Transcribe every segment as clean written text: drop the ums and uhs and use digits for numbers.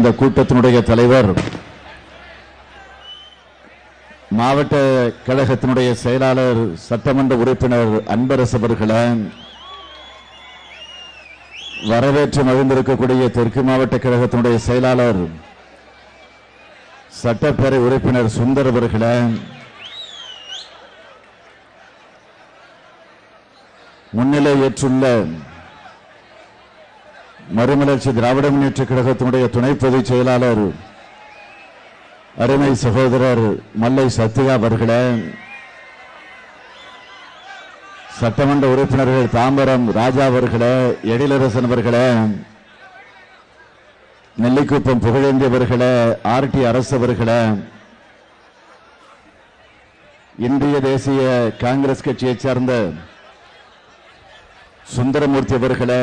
இந்த கூட்டத்தினுடைய தலைவர் மாவட்ட கழகத்தினுடைய செயலாளர் சட்டமன்ற உறுப்பினர் அன்பரசு அவர்களை வரவேற்று மகிழ்ந்திருக்கக்கூடிய தெற்கு மாவட்ட கழகத்தினுடைய செயலாளர் சட்டப்பேரவை உறுப்பினர் சுந்தர் அவர்களை முன்னிலை ஏற்றுள்ள மறுமலர்ச்சி திராவிட முன்னேற்ற கழகத்தினுடைய துணை பொதுச் செயலாளர் அருமை சகோதரர் மல்லை சத்யா அவர்களே, சட்டமன்ற உறுப்பினர்கள் தாம்பரம் ராஜா அவர்களே, எழிலரசன் அவர்களே, நெல்லிக்குப்பம் புகழேந்தி அவர்களே, ஆர்டி அரசு அவர்களே, இந்திய தேசிய காங்கிரஸ் கட்சியைச் சார்ந்த சுந்தரமூர்த்தி அவர்களே,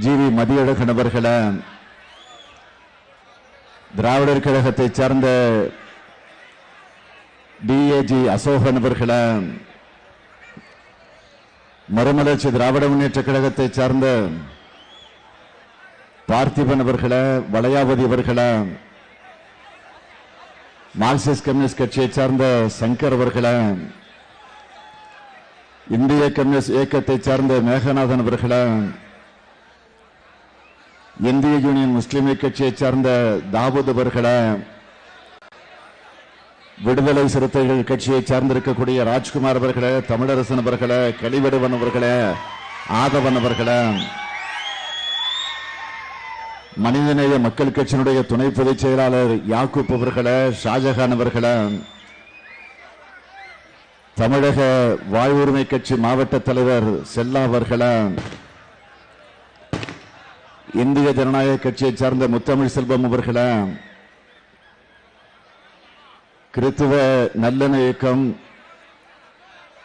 ஜிவி மதியழகன் அவர்களே, திராவிடர் கழகத்தைச் சார்ந்த டிஏஜி அசோகன் அவர்களே, மறுமலர்ச்சி திராவிட முன்னேற்ற கழகத்தைச் சார்ந்த பார்த்திபன் அவர்களே, வளையாபதி அவர்களே, மார்க்சிஸ்ட் கம்யூனிஸ்ட் கட்சியைச் சார்ந்த சங்கர் அவர்களே, இந்திய கம்யூனிஸ்ட் இயக்கத்தைச் சார்ந்த மேகநாதன் அவர்களே, இந்திய யூனியன் முஸ்லிம் கட்சியைச் சார்ந்த தாவூத் அவர்களே, விடுதலை சிறுத்தைகள் கட்சியைச் சார்ந்திருக்கக்கூடிய ராஜ்குமார் அவர்களே, தமிழரசன் அவர்களே, கலிவடுவன் அவர்களே, ஆதவன் அவர்களே, மனிதநேய மக்கள் கட்சியினுடைய துணை பொதுச் செயலாளர் யாக்கூப் அவர்களே, ஷாஜகான் அவர்களே, தமிழக வாழ்வுரிமை கட்சி மாவட்ட தலைவர் செல்லா அவர்களே, இந்திய ஜனநாயக கட்சியைச் சார்ந்த முத்தமிழ் செல்வம் அவர்களே, கிறித்துவ நல்லெண்ண இயக்கம்,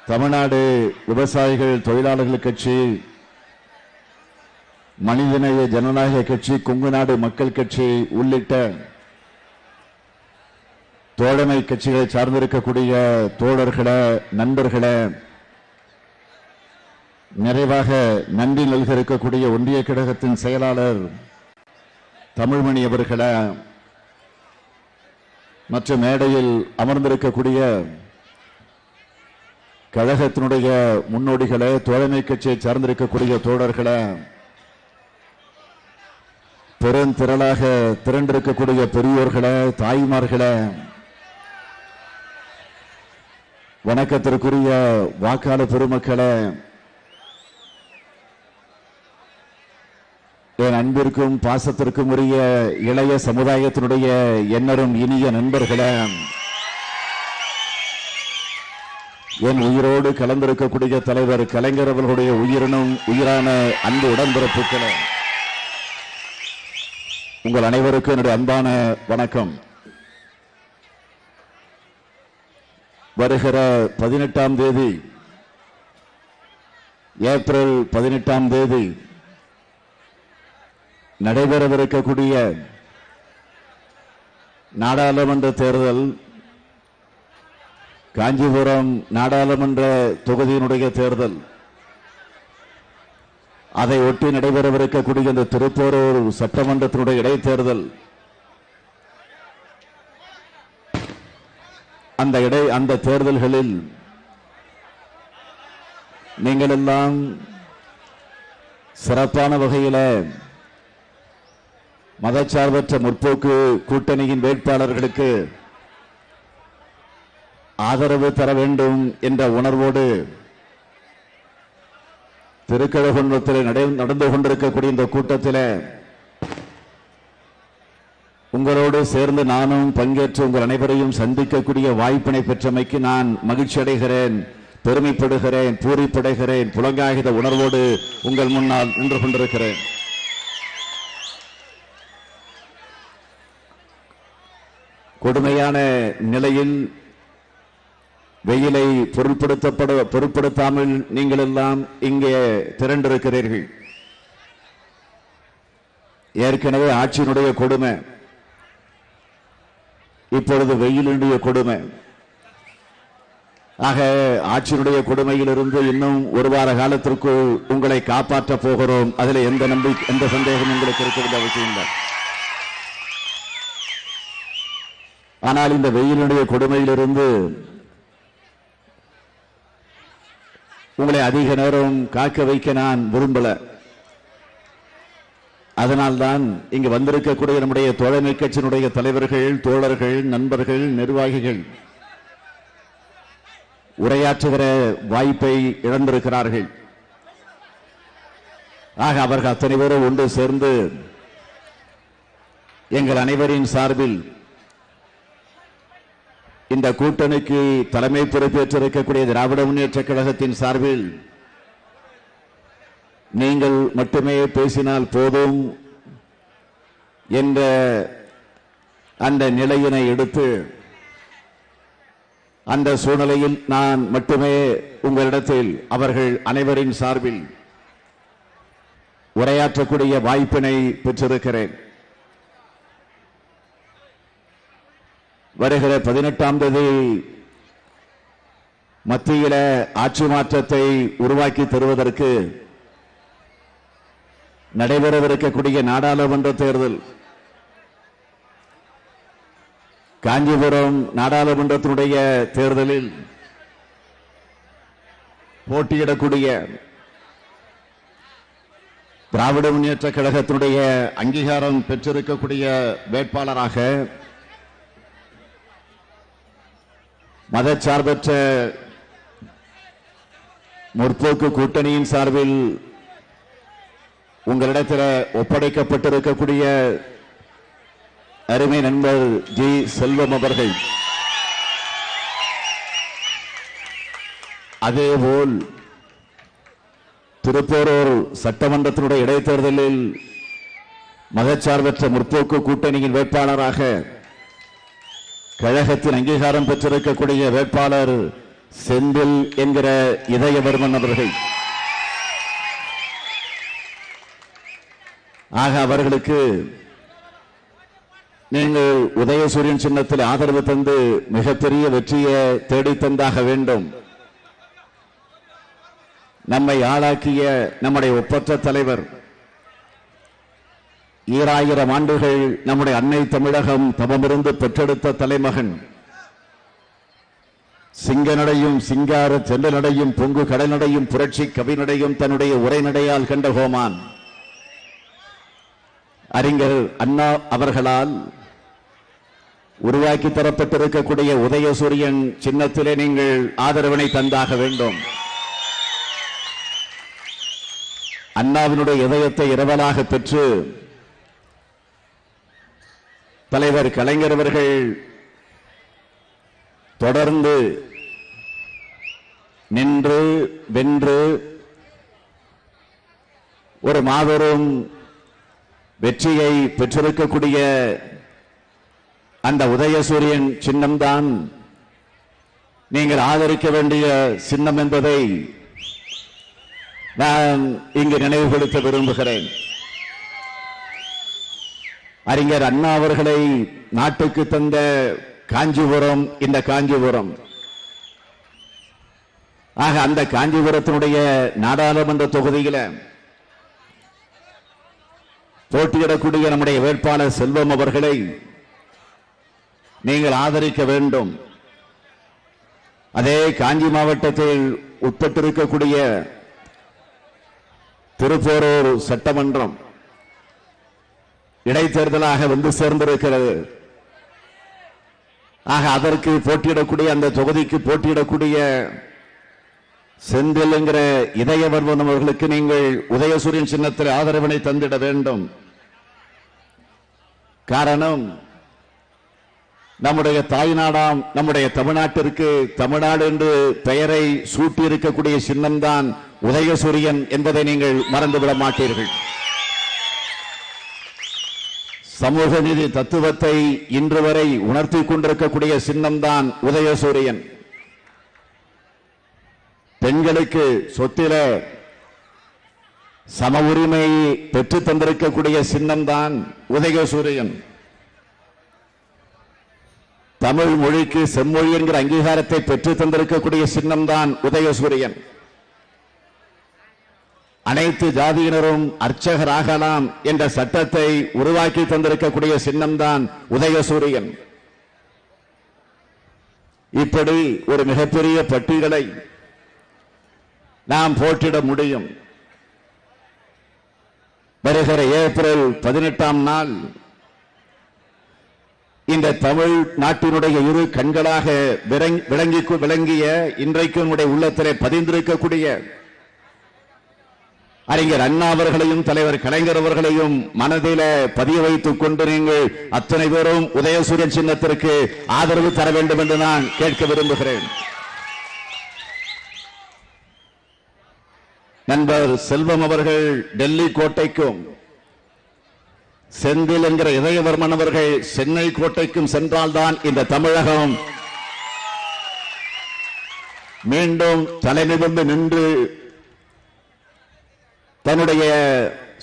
தமிழ்நாடு விவசாயிகள் தொழிலாளர்கள் கட்சி, மனிதநேய ஜனநாயக கட்சி, கொங்குநாடு மக்கள் கட்சி உள்ளிட்ட தோழமை கட்சிகளை சார்ந்திருக்கக்கூடிய தோழர்களே, நண்பர்களே, நிறைவாக நன்றி நல்க இருக்கக்கூடிய ஒன்றிய கழகத்தின் செயலாளர் தமிழ்மணி அவர்களே, மற்ற மேடையில் அமர்ந்திருக்கக்கூடிய கழகத்தினுடைய முன்னோடிகளே, தோழமை கட்சியை சார்ந்திருக்கக்கூடிய தோழர்களே, பெருந்திரளாக திரண்டிருக்கக்கூடிய பெரியோர்களே, தாய்மார்களே, வணக்கத்திற்குரிய வாக்காளர் பெருமக்களே, என் அன்பிற்கும் பாசத்திற்கும் உரிய இளைய சமுதாயத்தினுடைய எண்ணரும் இனிய நண்பர்களே, என் உயிரோடு கலந்திருக்கக்கூடிய தலைவர் கலைஞர் அவர்களுடைய உயிரினும் உயிரான அன்பு உடன்பிறப்புகளே, உங்கள் அனைவருக்கும் என்னுடைய அன்பான வணக்கம். வருகிற 18ஆம் தேதி, ஏப்ரல் 18ஆம் தேதி நடைபெறவிருக்கக்கூடிய நாடாளுமன்ற தேர்தல் காஞ்சிபுரம் நாடாளுமன்ற தொகுதியினுடைய தேர்தல், அதை ஒட்டி நடைபெறவிருக்கக்கூடிய இந்த திருப்போரூர் சட்டமன்றத்தினுடைய இடைத்தேர்தல், அந்த தேர்தல்களில் நீங்கள் எல்லாம் சிறப்பான வகையில் மதச்சார்பற்ற முற்போக்கு கூட்டணியின் வேட்பாளர்களுக்கு ஆதரவு தர வேண்டும் என்ற உணர்வோடு திருக்கழுகுன்றத்தில் நடந்து கொண்டிருக்கக்கூடிய இந்த கூட்டத்தில் உங்களோடு சேர்ந்து நானும் பங்கேற்று உங்கள் அனைவரையும் சந்திக்கக்கூடிய வாய்ப்பினை பெற்றமைக்கு நான் மகிழ்ச்சி அடைகிறேன், பெருமைப்படுகிறேன், பூரிப்படைகிறேன், புலங்காகித உணர்வோடு உங்கள் முன்னால் நின்று கொண்டிருக்கிறேன். கொடுமையான நிலையில் வெயிலை பொருட்படுத்தாமல் நீங்கள் எல்லாம் இங்கே திரண்டிருக்கிறீர்கள். ஏற்கனவே ஆட்சியினுடைய கொடுமை, இப்பொழுது வெயிலுடைய கொடுமை. ஆக ஆட்சியினுடைய கொடுமையிலிருந்து இன்னும் ஒரு வார காலத்திற்குள் உங்களை காப்பாற்ற போகிறோம். அதில் எந்த சந்தேகம் உங்களுக்கு இருக்க வேண்டிய அவசியம் இல்லை. ஆனால் இந்த வெயிலுடைய கொடுமையிலிருந்து உங்களை அதிக நேரம் காக்க வைக்க நான் விரும்பல. அதனால்தான் இங்கு வந்திருக்கக்கூடிய நம்முடைய தோழமை கட்சியினுடைய தலைவர்கள், தோழர்கள், நண்பர்கள், நிர்வாகிகள் உரையாற்றுகிற வாய்ப்பை இழந்திருக்கிறார்கள். ஆக அவர்கள் அத்தனை பேரும் ஒன்று சேர்ந்து எங்கள் அனைவரின் சார்பில் இந்த கூட்டணிக்கு தலைமை பொறுப்பேற்றிருக்கக்கூடிய திராவிட முன்னேற்ற கழகத்தின் சார்பில் நீங்கள் மட்டுமே பேசினால் போதும் என்ற அந்த நிலையினை எடுத்து அந்த சூழ்நிலையில் நான் மட்டுமே உங்களிடத்தில் அவர்கள் அனைவரின் சார்பில் உரையாற்றக்கூடிய வாய்ப்பினை பெற்றிருக்கிறேன். வருகிற 18ஆம் தேதி மத்தியில ஆட்சி மாற்றத்தை உருவாக்கி தருவதற்கு நடைபெறவிருக்கக்கூடிய நாடாளுமன்ற தேர்தல், காஞ்சிபுரம் நாடாளுமன்றத்தினுடைய தேர்தலில் போட்டியிடக்கூடிய திராவிட முன்னேற்ற கழகத்தினுடைய அங்கீகாரம் பெற்றிருக்கக்கூடிய வேட்பாளராக மதச்சார்பற்ற முற்போக்கு கூட்டணியின் சார்பில் உங்களிடத்தில் ஒப்படைக்கப்பட்டிருக்கக்கூடிய அருமை நண்பர் ஜி செல்வம் அவர்கள், அதேபோல் திருப்போரூர் சட்டமன்றத்தினுடைய இடைத்தேர்தலில் மதச்சார்பற்ற முற்போக்கு கூட்டணியின் வேட்பாளராக கழகத்தின் அங்கீகாரம் பெற்றிருக்கக்கூடிய வேட்பாளர் செந்தில் என்கிற இதயவர்மன் அவர்கள். ஆக அவர்களுக்கு நீங்கள் உதயசூரியன் சின்னத்தில் ஆதரவு தந்து மிகப்பெரிய வெற்றியை தேடித்தந்தாக வேண்டும். நம்மை ஆளாக்கிய நம்முடைய ஒப்பற்ற தலைவர், 2000 ஆண்டுகள் நம்முடைய அன்னை தமிழகம் தவமிருந்து பெற்றெடுத்த தலைமகன், சிங்க நடையும் சிங்கார செல்ல நடையும் பொங்கு கடல் நடையும் புரட்சி கவிநடையும் தன்னுடைய உரைநடையால் கண்ட கோமான் அறிஞர் அண்ணா அவர்களால் உருவாக்கி தரப்பட்டிருக்கக்கூடிய உதயசூரியன் சின்னத்திலே நீங்கள் ஆதரவினை தந்தாக வேண்டும். அண்ணாவினுடைய இதயத்தை இரவலாக பெற்று தலைவர் கலைஞர் அவர்கள் தொடர்ந்து நின்று வென்று ஒரு மாபெரும் வெற்றியை பெற்றிருக்கக்கூடிய அந்த உதயசூரியன் சின்னம்தான் நீங்கள் ஆதரிக்க வேண்டிய சின்னம் என்பதை நான் இங்கு நினைவுபடுத்த விரும்புகிறேன். அறிஞர் அண்ணா அவர்களை நாட்டுக்கு தந்த காஞ்சிபுரம் இந்த காஞ்சிபுரம். ஆக அந்த காஞ்சிபுரத்தினுடைய நாடாளுமன்ற தொகுதியில போட்டியிடக்கூடிய நம்முடைய வேட்பாளர் செல்வம் அவர்களை நீங்கள் ஆதரிக்க வேண்டும். அதே காஞ்சி மாவட்டத்தில் உட்பட்டிருக்கக்கூடிய திருப்போரூர் சட்டமன்றம் இடைத்தேர்தலாக வந்து சேர்ந்திருக்கிறது. ஆக அதற்கு போட்டியிடக்கூடிய அந்த தொகுதிக்கு போட்டியிடக்கூடிய செந்தில் என்கிற இதயவர்மன் அவர்களுக்கு நீங்கள் உதயசூரியன் சின்னத்தில் ஆதரவினை தந்திட வேண்டும். காரணம், நம்முடைய தாய்நாடாம் நம்முடைய தமிழ்நாட்டிற்கு தமிழ்நாடு என்று பெயரை சூட்டி இருக்கக்கூடிய சின்னம்தான் உதயசூரியன் என்பதை நீங்கள் மறந்துவிட மாட்டீர்கள். சமூக நீதி தத்துவத்தை இன்று வரை உணர்த்தி கொண்டிருக்கக்கூடிய சின்னம்தான் உதயசூரியன். பெண்களுக்கு சொத்தில சம உரிமை பெற்று தந்திருக்கக்கூடிய சின்னம்தான் உதயசூரியன். தமிழ் மொழிக்கு செம்மொழி என்கிற அங்கீகாரத்தை பெற்று தந்திருக்கக்கூடிய சின்னம்தான் உதயசூரியன். அனைத்து ஜாதியினரும் அர்ச்சகராகலாம் என்ற சட்டத்தை உருவாக்கி தந்திருக்கக்கூடிய சின்னம்தான் உதயசூரியன். இப்படி ஒரு மிகப்பெரிய பட்டியலை நாம் போட்டிட முடியும். வருகிற ஏப்ரல் 18ஆம் நாள் இந்த தமிழ் நாட்டினுடைய இரு கண்களாக விளங்கிய இன்றைக்கு நம்முடைய உள்ளத்திலே பதிந்திருக்கக்கூடிய அறிஞர் அண்ணா அவர்களையும் தலைவர் கலைஞர் அவர்களையும் மனதில பதிய வைத்துக் கொண்டு நீங்கள் அத்தனை பேரும் உதயசூரியன் சின்னத்திற்கு ஆதரவு தர வேண்டும் என்று நான் கேட்க விரும்புகிறேன். நண்பர் செல்வம் அவர்கள் டெல்லி கோட்டைக்கும், செந்தில் என்கிற இதயவர்மன் அவர்கள் சென்னை கோட்டைக்கும் சென்றால்தான் இந்த தமிழகம் மீண்டும் தலைநிமிர்ந்து நின்று தன்னுடைய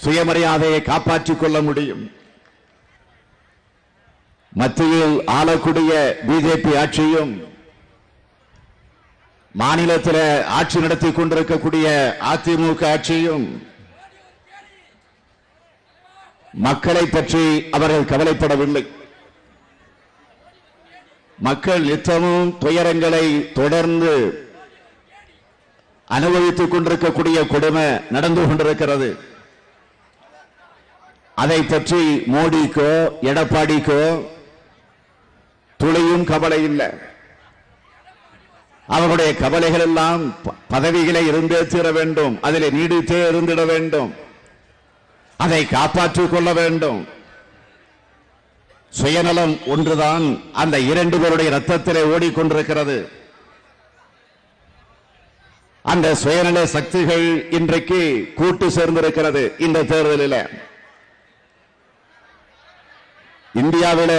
சுயமரியாதையை காப்பாற்றிக் கொள்ள முடியும். மத்தியில் ஆளக்கூடிய பிஜேபி ஆட்சியும் மாநிலத்தில் ஆட்சி நடத்தி கொண்டிருக்கக்கூடிய அதிமுக ஆட்சியும் மக்களை பற்றி அவர்கள் கவலைப்படவில்லை. மக்கள் நித்தமும் துயரங்களை தொடர்ந்து அனுபவித்துக் கொண்டிருக்கக்கூடிய கொடுமை நடந்து கொண்டிருக்கிறது. அதை பற்றி மோடிக்கோ எடப்பாடிக்கோ துளியும் கவலை இல்லை. அவருடைய கவலைகள் எல்லாம் பதவிகளை இருந்தே தீர வேண்டும், அதில் நீடித்தே இருந்திட வேண்டும், அதை காப்பாற்றிக் கொள்ள வேண்டும். சுயநலம் ஒன்றுதான் அந்த இரண்டு பேருடைய ரத்தத்திலே ஓடிக்கொண்டிருக்கிறது. அந்த சுயநல சக்திகள் இன்றைக்கு கூட்டு சேர்ந்திருக்கிறது. இந்த தேர்தலில் இந்தியாவில்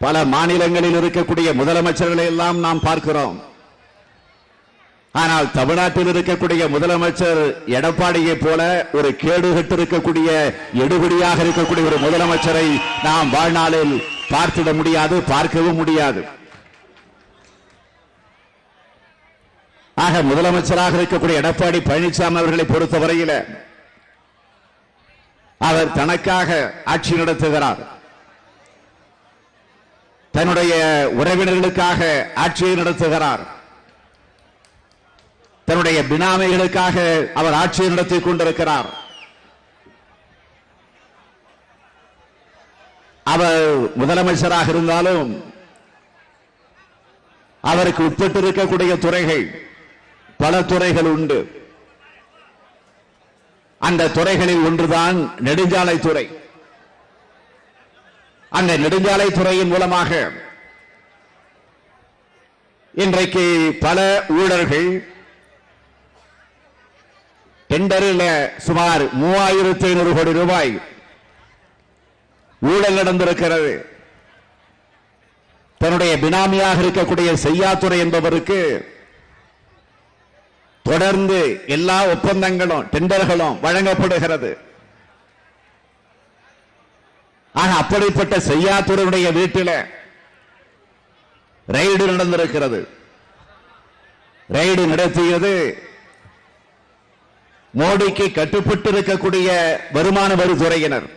பல மாநிலங்களில் இருக்கக்கூடிய முதலமைச்சர்களை எல்லாம் நாம் பார்க்கிறோம். ஆனால் தமிழ்நாட்டில் இருக்கக்கூடிய முதலமைச்சர் எடப்பாடியை போல ஒரு கேடுகட்டு இருக்கக்கூடிய எடுபடியாக இருக்கக்கூடிய ஒரு முதலமைச்சரை நாம் வாழ்நாளில் பார்த்திட முடியாது, பார்க்கவும் முடியாது. ஆக முதலமைச்சராக இருக்கக்கூடிய எடப்பாடி பழனிசாமி அவர்களை பொறுத்தவரையில் அவர் தனக்காக ஆட்சி நடத்துகிறார், தன்னுடைய உறவினர்களுக்காக ஆட்சியை நடத்துகிறார், தன்னுடைய பினாமிகளுக்காக அவர் ஆட்சியை நடத்திக் கொண்டிருக்கிறார். அவர் முதலமைச்சராக இருந்தாலும் அவருக்கு உட்பட்டு இருக்கக்கூடிய துறைகள் பல துறைகள் உண்டு. அந்த துறைகளில் ஒன்றுதான் நெடுஞ்சாலை துறை. அந்த நெடுஞ்சாலை துறையின் மூலமாக இன்றைக்கு பல ஊழல்கள் டெண்டரில் சுமார் 3500 கோடி ரூபாய் ஊழல் நடந்திருக்கிறது. தன்னுடைய பினாமியாக இருக்கக்கூடிய செய்யாத்துறை என்பவருக்கு தொடர்ந்து எல்லா ஒப்பந்தங்களும் டெண்டர்களும் வழங்கப்படுகிறது. ஆக அப்படிப்பட்ட செய்யாத்துறையுடைய வீட்டில் ரெய்டு நடந்திருக்கிறது. ரெய்டு நடத்தியது மோடிக்கு கட்டுப்பட்டு இருக்கக்கூடிய வருமான வரித்துறையினர்.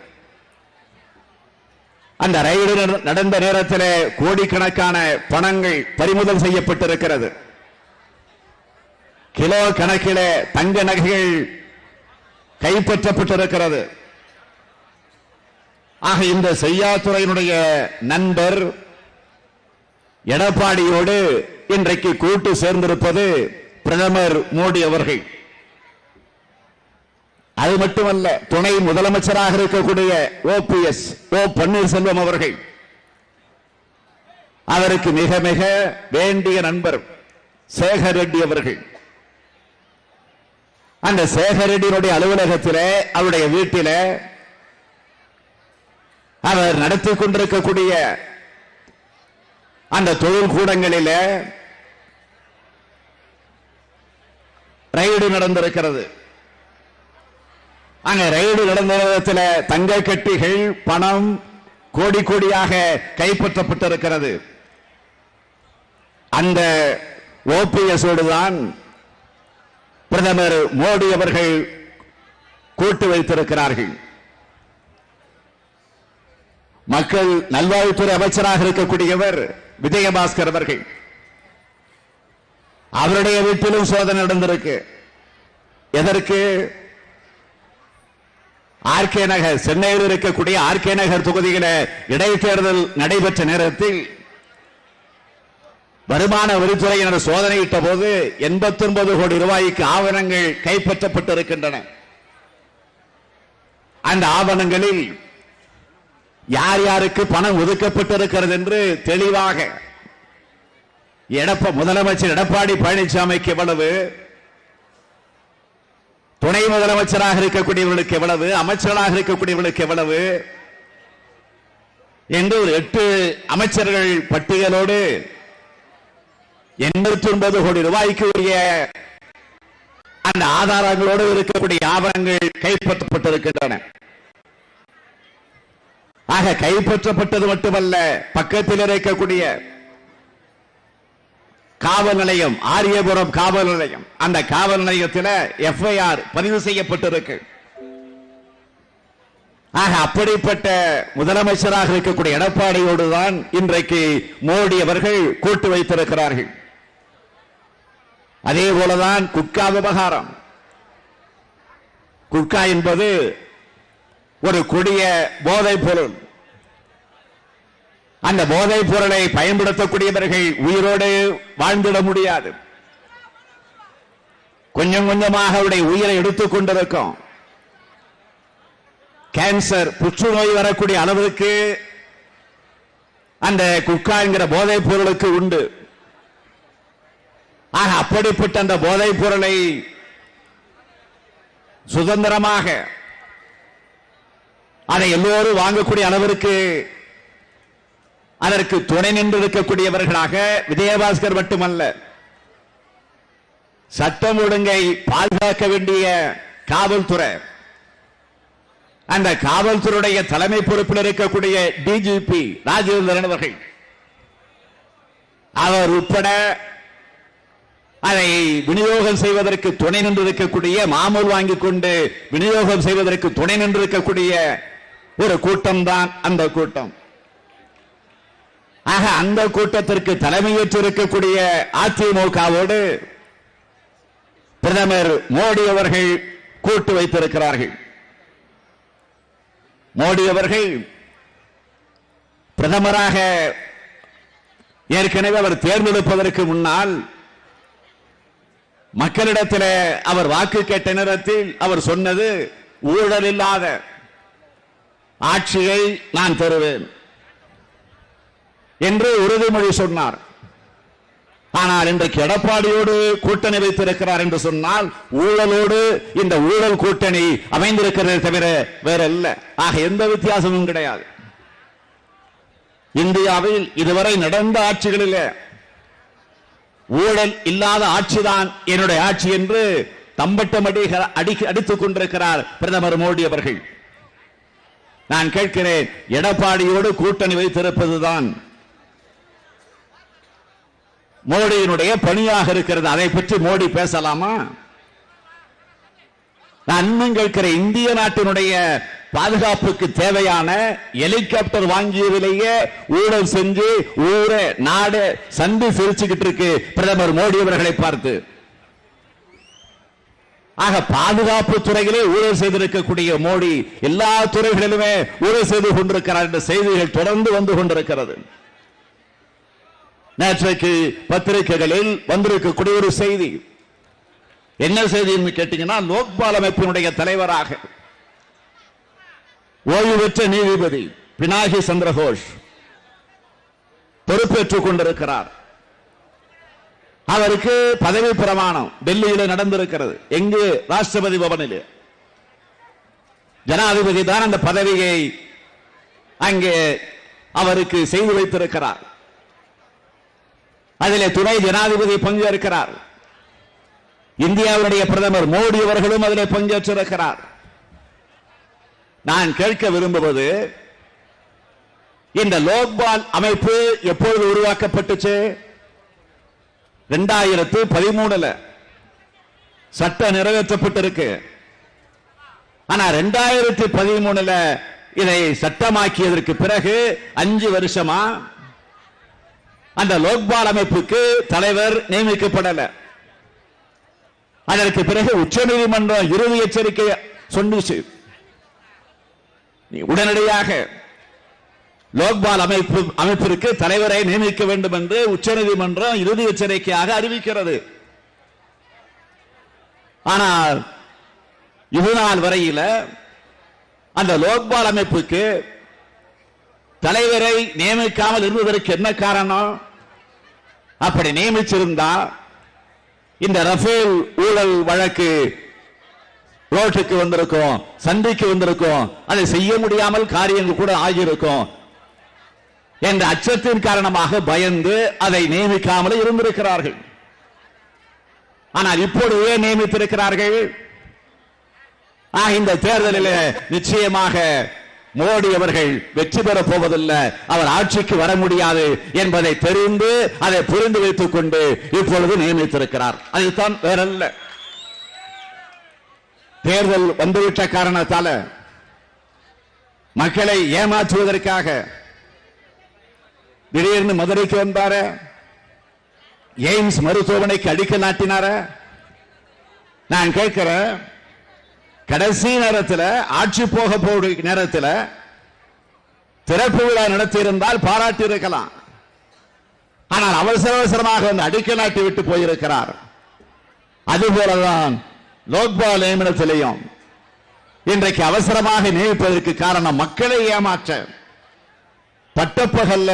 அந்த ரெய்டு நடந்த நேரத்தில் கோடிக்கணக்கான பணங்கள் பறிமுதல் செய்யப்பட்டிருக்கிறது. கிலோ கணக்கிலே தங்க நகைகள் கைப்பற்றப்பட்டிருக்கிறது. ஆக இந்த செய்யாத்துறையினுடைய நண்பர் எடப்பாடியோடு இன்றைக்கு கூட்டு சேர்ந்திருப்பது பிரதமர் மோடி அவர்கள். அது மட்டுமல்ல, துணை முதலமைச்சராக இருக்கக்கூடிய OPS ஓ பன்னீர்செல்வம் அவர்கள் அவருக்கு மிக மிக வேண்டிய நண்பர் சேகர் ரெட்டி அவர்கள். அந்த சேகர் ரெட்டியினுடைய அலுவலகத்தில் அவருடைய வீட்டில் அவர் நடத்தி கொண்டிருக்கக்கூடிய அந்த தொழில் கூடங்களில் ரெய்டு நடந்திருக்கிறது. அங்க ரெய்டு நடந்த நேரத்தில் தங்க கட்டிகள் பணம் கோடி கோடியாக கைப்பற்றப்பட்டிருக்கிறது. அந்த OPS தான் பிரதமர் மோடி அவர்கள் கூட்டு வைத்திருக்கிறார்கள். மக்கள் நல்வாழ்வுத்துறை அமைச்சராக இருக்கக்கூடியவர் விஜயபாஸ்கர் அவர்கள். அவருடைய வீட்டிலும் சோதனை நடந்திருக்கு. எதற்கு? ஆர்கே நகர், சென்னையில் இருக்கக்கூடிய ஆர்கே நகர் தொகுதியில இடைத்தேர்தல் நடைபெற்ற நேரத்தில் வருமான வரித்துறையினர் சோதனையிட்ட போது 89 கோடி ரூபாய்க்கு ஆவணங்கள் கைப்பற்றப்பட்டிருக்கின்றன. அந்த ஆவணங்களில் யார் யாருக்கு பணம் ஒதுக்கப்பட்டிருக்கிறது என்று தெளிவாக முதலமைச்சர் எடப்பாடி பழனிசாமிக்கு எவ்வளவு, துணை முதலமைச்சராக இருக்கக்கூடியவர்களுக்கு எவ்வளவு, அமைச்சர்களாக இருக்கக்கூடியவர்களுக்கு எவ்வளவு என்று ஒரு 8 அமைச்சர்கள் பட்டியலோடு 89 கோடி ரூபாய்க்கு உரிய அந்த ஆதாரங்களோடு இருக்கக்கூடிய ஆவணங்கள் கைப்பற்றப்பட்டிருக்கின்றன. ஆக கைப்பற்றப்பட்டது மட்டுமல்ல, பக்கத்தில் இருக்கக்கூடிய காவல் நிலையம், ஆரியபுரம் காவல் நிலையம், அந்த காவல் நிலையத்தில் எஃப்ஐஆர் பதிவு செய்யப்பட்டிருக்கு. ஆக அப்படிப்பட்ட முதலமைச்சராக இருக்கக்கூடிய எடப்பாடியோடு தான் இன்றைக்கு மோடி அவர்கள் கூட்டு வைத்திருக்கிறார்கள். அதே போலதான் குட்கா விவகாரம். குட்கா என்பது ஒரு கொடிய போதைப் பொருள். அந்த போதைப் பொருளை பயன்படுத்தக்கூடியவர்கள் உயிரோடு வாழ்ந்திட முடியாது. கொஞ்சம் கொஞ்சமாக அவருடைய உயிரை எடுத்துக் கொண்டிருக்கும். கேன்சர், புற்றுநோய் வரக்கூடிய அளவிற்கு அந்த குட்கா என்கிற போதைப் பொருளுக்கு உண்டு. ஆக அப்படிப்பட்ட அந்த போதைப் பொருளை சுதந்திரமாக அதை எல்லோரும் வாங்கக்கூடிய அளவிற்கு அதற்கு துணை நின்று இருக்கக்கூடியவர்களாக விஜயபாஸ்கர் மட்டுமல்ல, சட்டம் ஒழுங்கை பாதுகாக்க வேண்டிய காவல்துறை, அந்த காவல்துறையுடைய தலைமை பொறுப்பில் இருக்கக்கூடிய டிஜிபி ராஜேந்திரன் அவர்கள், அவர் உட்பட அதை விநியோகம் செய்வதற்கு துணை நின்று இருக்கக்கூடிய, மாமூல் வாங்கிக் கொண்டு விநியோகம் செய்வதற்கு துணை நின்று இருக்கக்கூடிய ஒரு கூட்டம் தான் அந்த கூட்டம். ஆக அந்த கூட்டத்திற்கு தலைமையேற்று இருக்கக்கூடிய அதிமுகவோடு பிரதமர் மோடி அவர்கள் கூட்டு வைத்திருக்கிறார்கள். மோடி அவர்கள் பிரதமராக ஏற்கனவே அவர் தேர்ந்தெடுப்பதற்கு முன்னால் மக்களிடத்தில் அவர் வாக்கு கேட்ட நேரத்தில் அவர் சொன்னது, ஊழல் இல்லாத ஆட்சியை நான் தருவேன் என்று உறுதிமொழி சொன்னார். ஆனால் இன்றைக்கு எடப்பாடியோடு கூட்டணி வைத்திருக்கிறார் என்று சொன்னால் ஊழலோடு இந்த ஊழல் கூட்டணி அமைந்திருக்கிறது தவிர வேற இல்ல. ஆக எந்த வித்தியாசமும் கிடையாது. இந்தியாவில் இதுவரை நடந்த ஆட்சிகளில் ஊழல் இல்லாத ஆட்சிதான் என்னுடைய ஆட்சி என்று தம்பட்டம் அடித்துக் கொண்டிருக்கிறார் பிரதமர் மோடி அவர்கள். நான் கேட்கிறேன், எடப்பாடியோடு கூட்டணி வைத்திருப்பதுதான் மோடியினுடைய பணியாக இருக்கிறது. அதை பற்றி மோடி பேசலாமா? நான் இன்னும் கேட்கிறேன், இந்திய நாட்டினுடைய பாதுகாப்புக்கு தேவையான ஹெலிகாப்டர் வாங்கியதிலேயே ஊழல் செஞ்சு ஊரே நாடு சந்தி சிரிச்சுக்கிட்டு இருக்கு பிரதமர் மோடி அவர்களை பார்த்து. ஆக பாதுகாப்பு துறையிலே ஊழல் செய்திருக்கக்கூடிய மோடி எல்லா துறைகளிலுமே ஊழல் செய்து கொண்டிருக்கிறார் என்ற செய்திகள் தொடர்ந்து வந்து கொண்டிருக்கிறது. நேற்றைக்கு பத்திரிகைகளில் வந்திருக்கக்கூடிய ஒரு செய்தி, என்ன செய்தி கேட்டீங்கன்னா, லோக்பால் அமைப்பினுடைய தலைவராக ஓய்வு பெற்ற நீதிபதி பினாகி சந்திரகோஷ் பொறுப்பேற்றுக் கொண்டிருக்கிறார். அவருக்கு பதவி பிரமாணம் டெல்லியில் நடந்திருக்கிறது. எங்கு? ராஷ்டிரபதி பவனில். ஜனாதிபதி தான் அந்த பதவியை அங்கே அவருக்கு செய்து வைத்திருக்கிறார். அதிலே துணை ஜனாதிபதி பங்கேற்கிறார். இந்தியாவுடைய பிரதமர் மோடி அவர்களும் அதிலே பங்கேற்றிருக்கிறார். நான் கேட்க விரும்புவது, இந்த லோக்பால் அமைப்பு எப்பொழுது உருவாக்கப்பட்டுச்சு? 2013 சட்டம் நிறைவேற்றப்பட்டிருக்கு. ஆனா 2013 இதை சட்டமாக்கியதற்கு பிறகு 5 வருஷமா அந்த லோக்பால் அமைப்புக்கு தலைவர் நியமிக்கப்படல. அதற்கு பிறகு உச்சநீதிமன்றம் இறுதி எச்சரிக்கை சொன்னிச்சு, உடனடியாக லோக்பால் அமைப்பிற்கு தலைவரை நியமிக்க வேண்டும் என்று உச்சநீதிமன்றம் இறுதி எச்சரிக்கையாக அறிவிக்கிறது. ஆனால் இதுநாள் வரையில் அந்த லோக்பால் அமைப்புக்கு தலைவரை நியமிக்காமல் இருந்ததற்கு என்ன காரணம்? அப்படி நியமிச்சிருந்தா இந்த ரஃபேல் ஊழல் வழக்கு ரோட்டுக்கு வந்திருக்கும், சண்டைக்கு வந்திருக்கும், அதை செய்ய முடியாமல் காரியங்கள் கூட ஆகியிருக்கும் என்ற அச்சத்தின் காரணமாக பயந்து அதை நியமிக்காமல் இருந்திருக்கிறார்கள். ஆனால் இப்போது ஏன் நியமித்திருக்கிறார்கள்? இந்த தேர்தலில் நிச்சயமாக மோடி அவர்கள் வெற்றி பெறப் போவதில்லை, அவர் ஆட்சிக்கு வர முடியாது என்பதை தெரிந்து அதை புரிந்து வைத்துக் கொண்டு இப்பொழுது நியமித்திருக்கிறார். அதுதான் வேறல்ல. தேர்தல் வந்துவிட்ட காரணத்தால மக்களை ஏமாற்றுவதற்காக திடீர்னு மதுரைக்கு வந்தார, எய்ம்ஸ் மருத்துவமனைக்கு அடிக்கல் நாட்டினார. நான் கேட்கிறேன், கடைசி நேரத்தில் ஆட்சி போக போகிற நேரத்தில் திறப்பு விழா நடத்தி இருந்தால் பாராட்டி இருக்கலாம். ஆனால் அவசர அவசரமாக வந்து அடிக்கல் நாட்டி விட்டு போயிருக்கிறார். அதுபோலதான் லோக்பால் நியமனத்திலையும் இன்றைக்கு அவசரமாக நியமிப்பதற்கு காரணம் மக்களை ஏமாற்ற, பட்டப்பகல்ல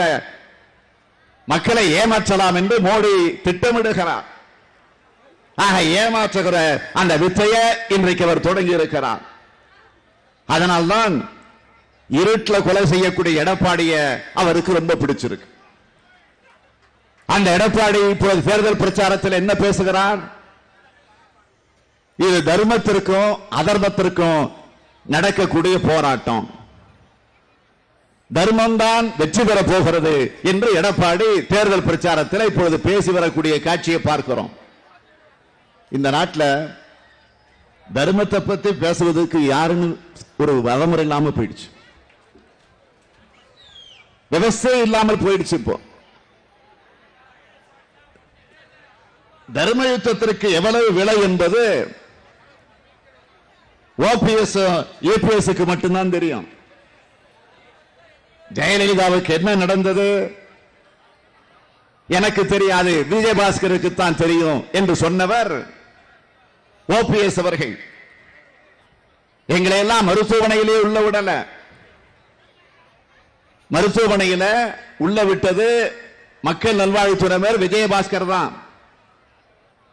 மக்களை ஏமாற்றலாம் என்று மோடி திட்டமிடுகிறார். ஆக ஏமாற்றுகிற அந்த வித்தையை இன்றைக்கு அவர் தொடங்கி இருக்கிறார். அதனால்தான் இருட்டில் கொலை செய்யக்கூடிய எடப்பாடிய அவருக்கு ரொம்ப பிடிச்சிருக்கு. அந்த எடப்பாடி இப்போது தேர்தல் பிரச்சாரத்தில் என்ன பேசுகிறார்? இது தர்மத்திற்கும் அதர்மத்திற்கும் நடக்கக்கூடிய போராட்டம், தர்மம் தான் வெற்றி பெற போகிறது என்று எடப்பாடி தேர்தல் பிரச்சாரத்தில் இப்பொழுது பேசி வரக்கூடிய காட்சியை பார்க்கிறோம். இந்த நாட்டில் தர்மத்தை பத்தி பேசுவதற்கு யாருன்னு ஒரு வளமுறை இல்லாம போயிடுச்சு, விவசாயம் இல்லாமல் போயிடுச்சு. இப்போ தர்ம யுத்தத்திற்கு எவ்வளவு விலை என்பது ஓபிஎஸ் யூபிஎஸ்க்கு மட்டும்தான் தெரியும். ஜெயலலிதாவுக்கு என்ன நடந்தது எனக்கு தெரியாது, விஜயபாஸ்கருக்கு தான் தெரியும் என்று சொன்னவர் ஓபிஎஸ் அவர்கள். எங்களை எல்லாம் மருத்துவமனையிலே உள்ள விடல, மருத்துவமனையில உள்ள விட்டது மக்கள் நல்வாழ்வுத்துறை விஜயபாஸ்கர் தான்.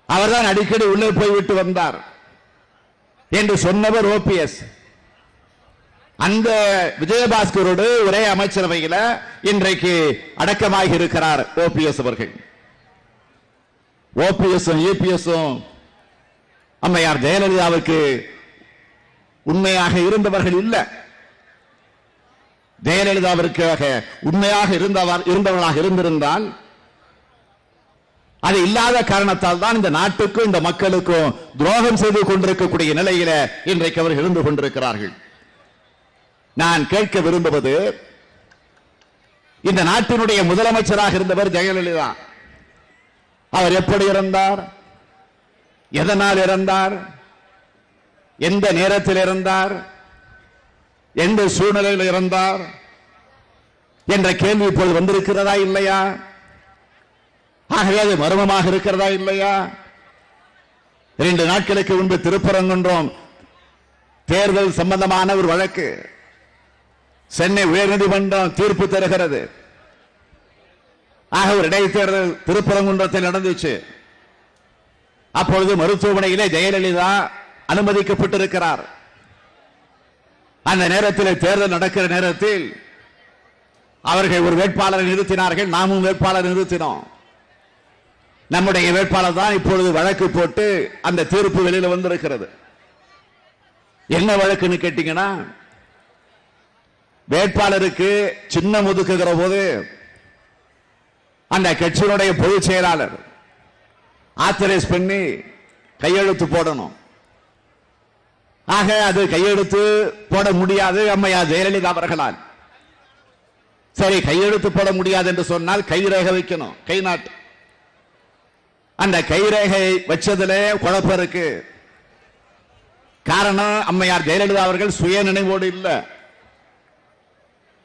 அவர்தான் அடிக்கடி உள்ளே போய்விட்டு வந்தார் என்று சொன்னவர் ஓபிஎஸ். அந்த விஜயபாஸ்கரோடு ஒரே அமைச்சரவையில் இன்றைக்கு அடக்கமாகி இருக்கிறார் ஓபிஎஸ் அவர்கள். ஓபிஎஸும் யூபிஎஸும் அம்மையார் ஜெயலலிதாவுக்கு உண்மையாக இருந்தவர்கள் இல்ல. ஜெயலலிதாவிற்காக உண்மையாக இருந்தவர்களாக இருந்திருந்தால் அது இல்லாத காரணத்தால் தான் இந்த நாட்டுக்கும் இந்த மக்களுக்கும் துரோகம் செய்து கொண்டிருக்கக்கூடிய நிலையில இன்றைக்கு அவர்கள் இருந்து கொண்டிருக்கிறார்கள். நான் கேட்க விரும்புவது, இந்த நாட்டினுடைய முதலமைச்சராக இருந்தவர் ஜெயலலிதா. அவர் எப்படி இறந்தார்? எதனால் இறந்தார்? எந்த நேரத்தில் இறந்தார்? எந்த சூழ்நிலையில் இறந்தார் என்ற கேள்வி இப்போது வந்திருக்கிறதா இல்லையா? ஆகவே அது மர்மமாக இருக்கிறதா இல்லையா? 2 நாட்களுக்கு முன்பு திருப்பரங்குன்றம் தேர்தல் சம்பந்தமான ஒரு வழக்கு சென்னை உயர்நீதிமன்றம் தீர்ப்பு தருகிறது. ஆக ஒரு இடைத்தேர்தல் திருப்பரங்குன்றத்தில் நடந்துச்சு. அப்பொழுது மருத்துவமனையிலே ஜெயலலிதா அனுமதிக்கப்பட்டிருக்கிறார். அந்த நேரத்தில் தேர்தல் நடக்கிற நேரத்தில் அவர்கள் ஒரு வேட்பாளரை நிறுத்தினார்கள், நாமும் வேட்பாளர் நிறுத்தினோம். நம்முடைய வேட்பாளர் தான் இப்பொழுது வழக்கு போட்டு அந்த தீர்ப்பு வெளியில வந்திருக்கிறது. என்ன வழக்குன்னு கேட்டீங்கன்னா, வேட்பாளருக்கு சின்னம் ஒதுக்குகிற போது அந்த கட்சியினுடைய பொதுச் செயலாளர் ஆத்தரைஸ் பண்ணி கையெழுத்து போடணும். ஆக அது கையெழுத்து போட முடியாது அம்மையார் ஜெயலலிதா அவர்களால். சரி, கையெழுத்து போட முடியாது என்று சொன்னால் கைரேகை வைக்கணும், கை நாட்டு. அந்த கைரேகை வச்சதிலே குழப்பம் இருக்கு. காரணம், அம்மையார் ஜெயலலிதா அவர்கள் சுய நினைவோடு இல்லை.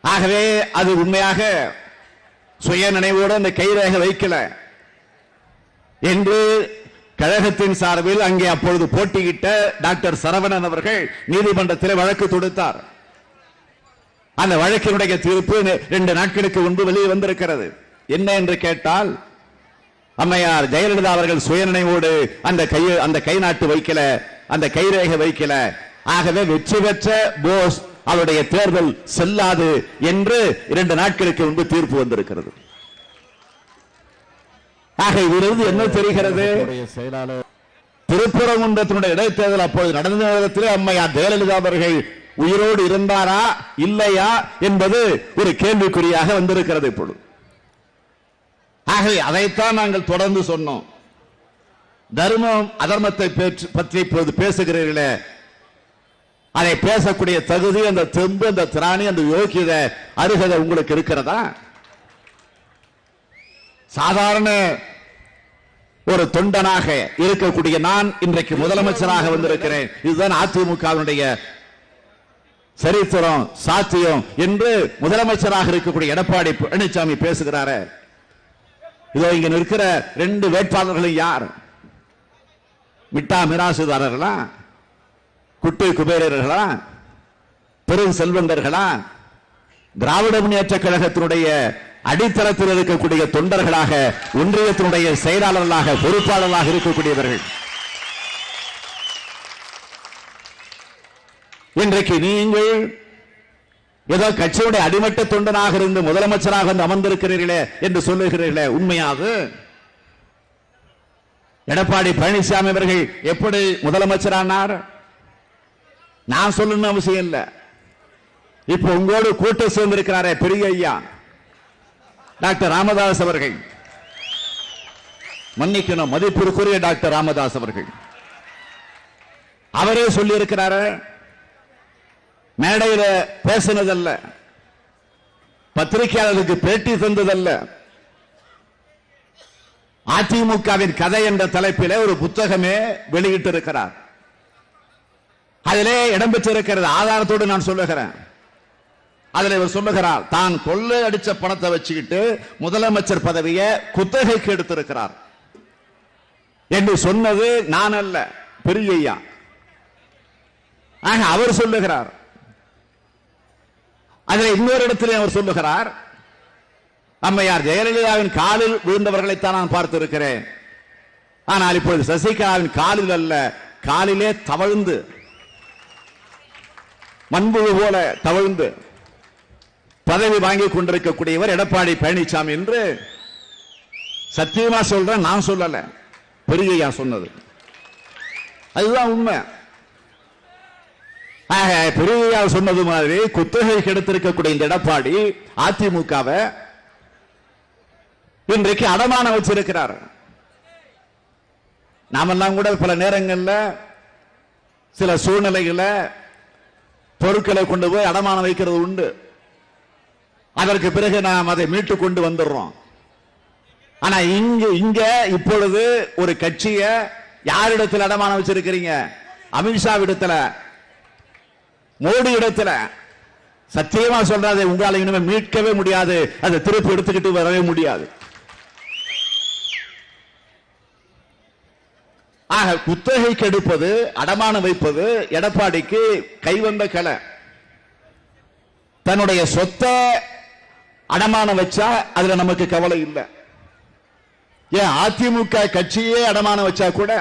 ஆகவே அது உண்மையாக சுய நினைவோடு அந்த கைரேகை வைக்கல என்று கழகத்தின் சார்பில் அங்கே அப்பொழுது போட்டியிட்ட டாக்டர் சரவணன் அவர்கள் நீதிமன்றத்தில் வழக்கு தொடுத்தார். அந்த வழக்கினுடைய தீர்ப்பு 2 நாட்களுக்கு முன்பு வெளியே வந்திருக்கிறது. என்ன என்று கேட்டால், அம்மையார் ஜெயலலிதா அவர்கள் சுயநினைவோடு அந்த கை நாட்டு வைக்கல, அந்த கைரேகை வைக்கல. ஆகவே வெற்றி பெற்ற போஸ் அவருடைய தேர்தல் செல்லாது என்று 2 நாட்களுக்கு முன்பு தீர்ப்பு வந்திருக்கிறது. ஆக இதிலிருந்து என்ன தெரிகிறது? செயலாளர் திருப்பரங்குன்றத்தினுடைய இடைத்தேர்தல் அப்பொழுது நடந்த நேரத்தில் அம்மையார் ஜெயலலிதா அவர்கள் உயிரோடு இருந்தாரா இல்லையா என்பது ஒரு கேள்விக்குறியாக வந்திருக்கிறது இப்பொழுது. ஆகவே அதைத்தான் நாங்கள் தொடர்ந்து சொன்னோம். தர்மம் அதர்மத்தை பற்றி இப்போது பேசுகிறீர்களே, அதை பேசக்கூடிய தகுதி, அந்த தெம்பு, அந்த திராணி, அந்த யோகியத அருகதை உங்களுக்கு இருக்கிறதா? சாதாரண ஒரு தொண்டனாக இருக்கக்கூடிய நான் இன்றைக்கு முதலமைச்சராக வந்திருக்கிறேன். இதுதான் அதிமுகவினுடைய சரித்திரம், சாத்தியம் என்று முதலமைச்சராக இருக்கக்கூடிய எடப்பாடி பழனிசாமி பேசுகிறாரு. இதோ இங்க நிற்கிற 2 வேட்பாளர்களும் யார்? மிட்டா மிராசுதாரர்களா, குட்டி குபேரர்களா, பெரும் செல்வந்தர்களா, திராவிட முன்னேற்ற கழகத்தினுடைய அடித்தளத்தில் இருக்கக்கூடிய தொண்டர்களாக, ஒன்றியத்தினுடைய செயலாளர்களாக, பொறுப்பாளர்களாக இருக்கக்கூடியவர்கள். இன்றைக்கு நீங்கள் ஏதோ கட்சியுடைய அடிமட்ட தொண்டனாக இருந்து முதலமைச்சராக வந்து அமர்ந்திருக்கிறீர்களே என்று சொல்லுகிறீர்களே, உண்மையாக எடப்பாடி பழனிசாமி அவர்கள் எப்படி முதலமைச்சரானார்? நான் சொல்லணும் அவசியம் இல்லை. இப்ப உங்களோடு கூட்டம் சேர்ந்திருக்கிறாரே பெரிய ஐயா டாக்டர் ராமதாஸ் அவர்கள், மன்னிக்கணும், மதிப்பிற்குரிய டாக்டர் ராமதாஸ் அவர்கள், அவரே சொல்லி இருக்கிறாரு. மேடையில பேசினதல்ல, பத்திரிகையாளர்களுக்கு பேட்டி தந்ததல்ல, அதிமுகவின் கதை என்ற தலைப்பிலே ஒரு புத்தகமே வெளியிட்டு இருக்கிறார். அதிலே இடம்பெற்றிருக்கிறது, ஆதாரத்தோடு நான் சொல்லுகிறேன். அதில் இவர் சொல்லுகிறார், தான் கொள்ளை அடிச்ச பணத்தை வச்சுக்கிட்டு முதலமைச்சர் பதவியை குத்தகைக்கு எடுத்திருக்கிறார் என்று சொன்னது நான் அல்ல, பெரியய்யா. அவர் சொல்லுகிறார். அதில் இன்னொரு இடத்திலே அவர் சொல்லுகிறார், அம்மையார் ஜெயலலிதாவின் காலில் விழுந்தவர்களைத்தான் நான் பார்த்திருக்கிறேன். ஆனால் இப்பொழுது சசிகலாவின் காலில் அல்ல, காலிலே தவழ்ந்து, மண்புழு போல தவழ்ந்து பதவி வாங்கிக் கொண்டிருக்கக்கூடியவர் எடப்பாடி பழனிசாமி என்று சத்தியமா சொல்றேன், நான் சொல்லல, பெரியய்யா சொன்னது. அதுதான் உண்மை. பெரியய்யா சொன்னது மாதிரி குத்தகைக்கு எடுத்திருக்கக்கூடிய இந்த எடப்பாடி அதிமுகவை இன்றைக்கு அடமானம் வச்சிருக்கிறார். நாமெல்லாம் கூட பல நேரங்களில் சில சூழ்நிலைகளை பொருட்களை கொண்டு போய் அடமானம் வைக்கிறது உண்டு. அதற்கு பிறகு நாம் அதை மீட்டு கொண்டு வந்துடுறோம். ஆனா இங்க இப்பொழுது ஒரு கட்சியை யாரிடத்தில் அடமானம் வச்சிருக்கிறீங்க? அமித்ஷா இடத்துல, மோடி இடத்துல. சத்தியமா சொல்றாரு, உங்களால் இனிமே மீட்கவே முடியாது, அதை திருப்பி எடுத்துக்கிட்டு வரவே முடியாது. ஆக குத்தகைக்கு எடுப்பது, அடமானம் வைப்பது எடப்பாடிக்கு கைவந்த கலை. தன்னுடைய சொத்தை அடமானம் வச்சா அதுல நமக்கு கவலை இல்லை. ஏன் அதிமுக கட்சியே அடமானம் வச்சா கூட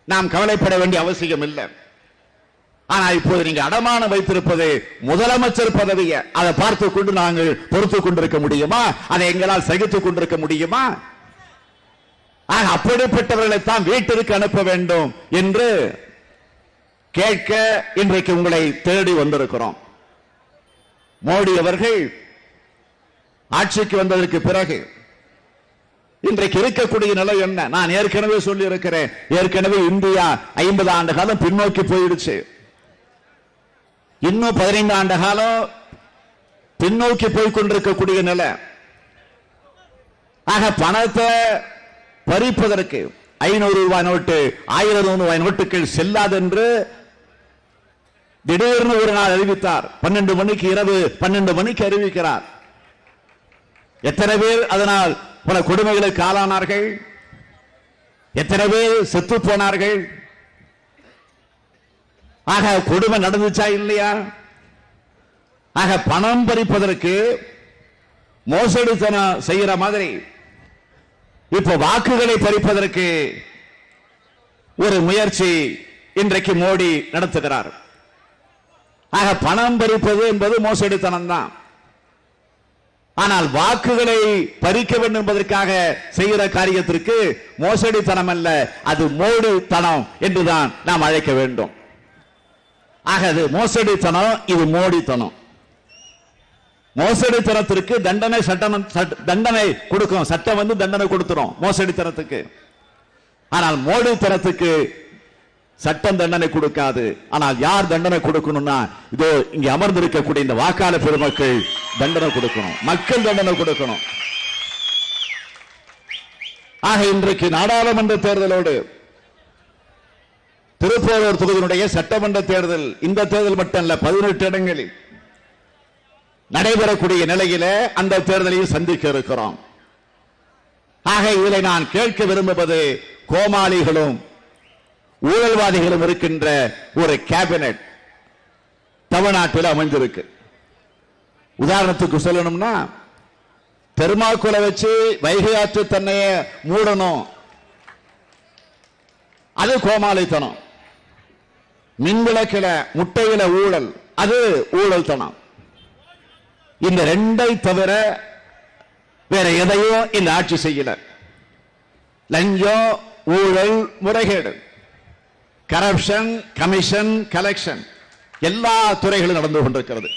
நாம் கவலைப்பட வேண்டிய அவசியம் இல்லை. ஆனா இப்போது நீங்க அடமானம் வைத்திருப்பது முதலமைச்சர் பதவியை, அதை பார்த்து கொண்டு நாங்கள் பொறுத்துக் கொண்டிருக்க முடியுமா? அதை எங்களால் சகித்துக் கொண்டிருக்க முடியுமா? அப்படிப்பட்டவர்களைத்தான் வீட்டிற்கு அனுப்ப வேண்டும் என்று கேட்க இன்றைக்கு உங்களை தேடி வந்திருக்கிறோம். மோடி அவர்கள் ஆட்சிக்கு வந்ததற்கு பிறகு இன்றைக்கு இருக்கக்கூடிய நிலை என்ன? நான் ஏற்கனவே சொல்லி இருக்கிறேன். ஏற்கனவே இந்தியா 50 ஆண்டு காலம் பின்னோக்கி போயிடுச்சு. இன்னும் 15 ஆண்டு காலம் பின்னோக்கி போய் கொண்டிருக்கக்கூடிய நிலை. ஆக பணத்தை பறிப்பதற்கு 500 ரூபாய் நோட்டு 1000 ரூபாய் நோட்டுகள் செல்லாது என்று திடீர்னு ஒரு நாள் அறிவித்தார். 12 மணிக்கு, இரவு 12 மணிக்கு அறிவிக்கிறார். எத்தனை பேர் அதனால் பல கொடுமைகளுக்கு ஆளானார்கள்? எத்தனை பேர் செத்து போனார்கள்? ஆக கொடுமை நடந்துச்சா இல்லையா? ஆக பணம் பறிப்பதற்கு மோசடித்தனம் செய்கிற மாதிரி இப்ப வாக்குகளை பறிப்பதற்கு ஒரு முயற்சி இன்றைக்கு மோடி நடத்துகிறார். ஆக பணம் பறிப்பது என்பது மோசடித்தனம் தான். ஆனால் வாக்குகளை பறிக்க வேண்டும் என்பதற்காக செய்கிற காரியத்திற்கு மோசடித்தனம் அல்ல, அது மோடித்தனம் என்றுதான் நாம் அழைக்க வேண்டும். ஆக அது மோசடித்தனம், இது மோடித்தனம். மோசடித்தனத்திற்கு தண்டனை தண்டனை கொடுக்கும், சட்டம் வந்து தண்டனை கொடுத்துரும் மோசடித்தனத்துக்கு. ஆனால் மோடித்தனத்துக்கு சட்டம் தண்டனை கொடுக்காது. ஆனால் யார் தண்டனை கொடுக்கணும்னா, இதோ இங்க அமர்ந்திருக்கக்கூடிய இந்த வாக்காளர் பெருமக்கள் தண்டனை கொடுக்கணும், மக்கள் தண்டனை கொடுக்கணும். ஆக இன்றைக்கு நாடாளுமன்ற தேர்தலோடு திருப்போரூர் தொகுதியினுடைய சட்டமன்ற தேர்தல், இந்த தேர்தல் மட்டும் அல்ல, 18 இடங்களில் நடைபெறக்கூடிய நிலையில அந்த தேர்தலையும் சந்திக்க இருக்கிறோம். ஆக இதில் நான் கேட்க விரும்புவது, கோமாளிகளும் ஊழல்வாதிகளும் இருக்கின்ற ஒரு கேபினெட் தமிழ்நாட்டில் அமைந்திருக்கு. உதாரணத்துக்கு சொல்லணும்னா, தெர்மாக்குளை வச்சு வைகை ஆற்று தன்னையே மூடணும், அது கோமாளித்தனம். மின்விளக்கில முட்டையில ஊழல், அது ஊழல் தனம். இந்த ரெண்டை தவிர வேற எதையும் இந்த ஆட்சி செய்யல. லஞ்சம், ஊழல், முறைகேடு, கரப்ஷன், கமிஷன், கலெக்ஷன் எல்லா துறைகளும் நடந்து கொண்டிருக்கிறது.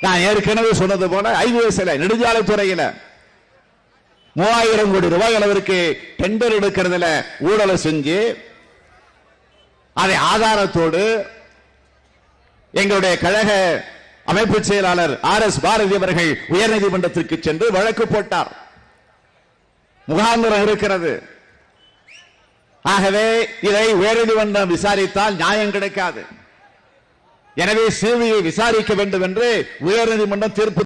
நான் ஏற்கனவே சொன்னது போல ஐவிஎஸ்ல நெடுஞ்சாலை துறையில 3000 கோடி ரூபாய் அளவிற்கு டெண்டர் எடுக்கிறதுல ஊழலை செஞ்சு அதை ஆதாரத்தோடு எங்களுடைய கழக அமைப்பு செயலாளர் RS பாரதி அவர்கள் உயர்நீதிமன்றத்திற்கு சென்று வழக்கு போட்டார். முகாந்திரம் இருக்கிறது. ஆகவே இதை உயர்நீதிமன்றம் விசாரித்தால் நியாயம் கிடைக்காது. எனவே சிபிஐ விசாரிக்க வேண்டும் என்று உயர்நீதிமன்றம் தீர்ப்பு.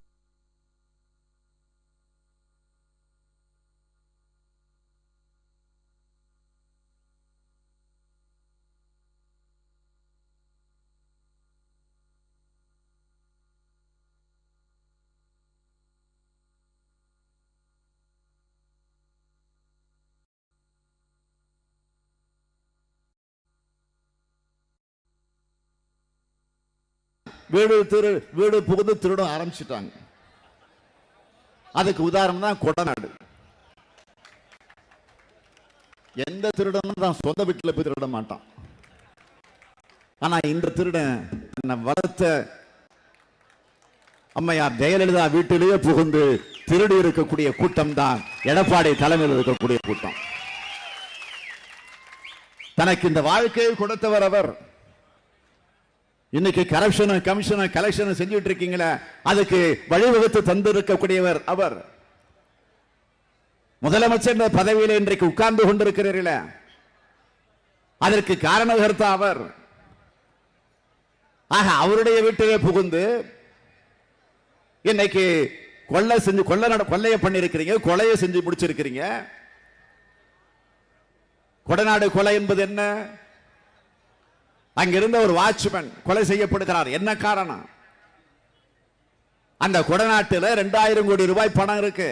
வீடு புகுந்து திருட ஆரம்பிச்சுட்டாங்க. அதுக்கு உதாரணம் தான் கொடநாடு. எந்த திருடனும் தான் சொந்த வீட்டில் போய் திருட மாட்டான். ஆனா இந்த திருடன் வளர்த்த அம்மையார் ஜெயலலிதா வீட்டிலேயே புகுந்து திருடி இருக்கக்கூடிய கூட்டம் தான் எடப்பாடி தலைமையில் இருக்கக்கூடிய கூட்டம். தனக்கு இந்த வாழ்க்கையை கொடுத்தவர் அவர். இன்னைக்கு கரப்ஷன், கமிஷன், கலெக்ஷன் செஞ்சுட்டு இருக்கீங்களா, அதுக்கு வழிவகுத்து தந்திருக்கக்கூடியவர் அவர். முதலமைச்சர் பதவியில் இன்றைக்கு உட்கார்ந்து கொண்டிருக்கிறீர்களே, அதற்கு காரணகர்த்தா அவர். ஆக அவருடைய வீட்டிலே புகுந்து இன்னைக்கு கொள்ளைய பண்ணிருக்கிறீங்க, கொலையை செஞ்சு முடிச்சிருக்கிறீங்க. கொடநாடு கொலை என்பது என்ன? அங்கிருந்த ஒரு வாட்ச்மேன் கொலை செய்யப்படுகிறார். என்ன காரணம்? அந்த கொடநாட்டில் 2000 கோடி ரூபாய் பணம் இருக்கு.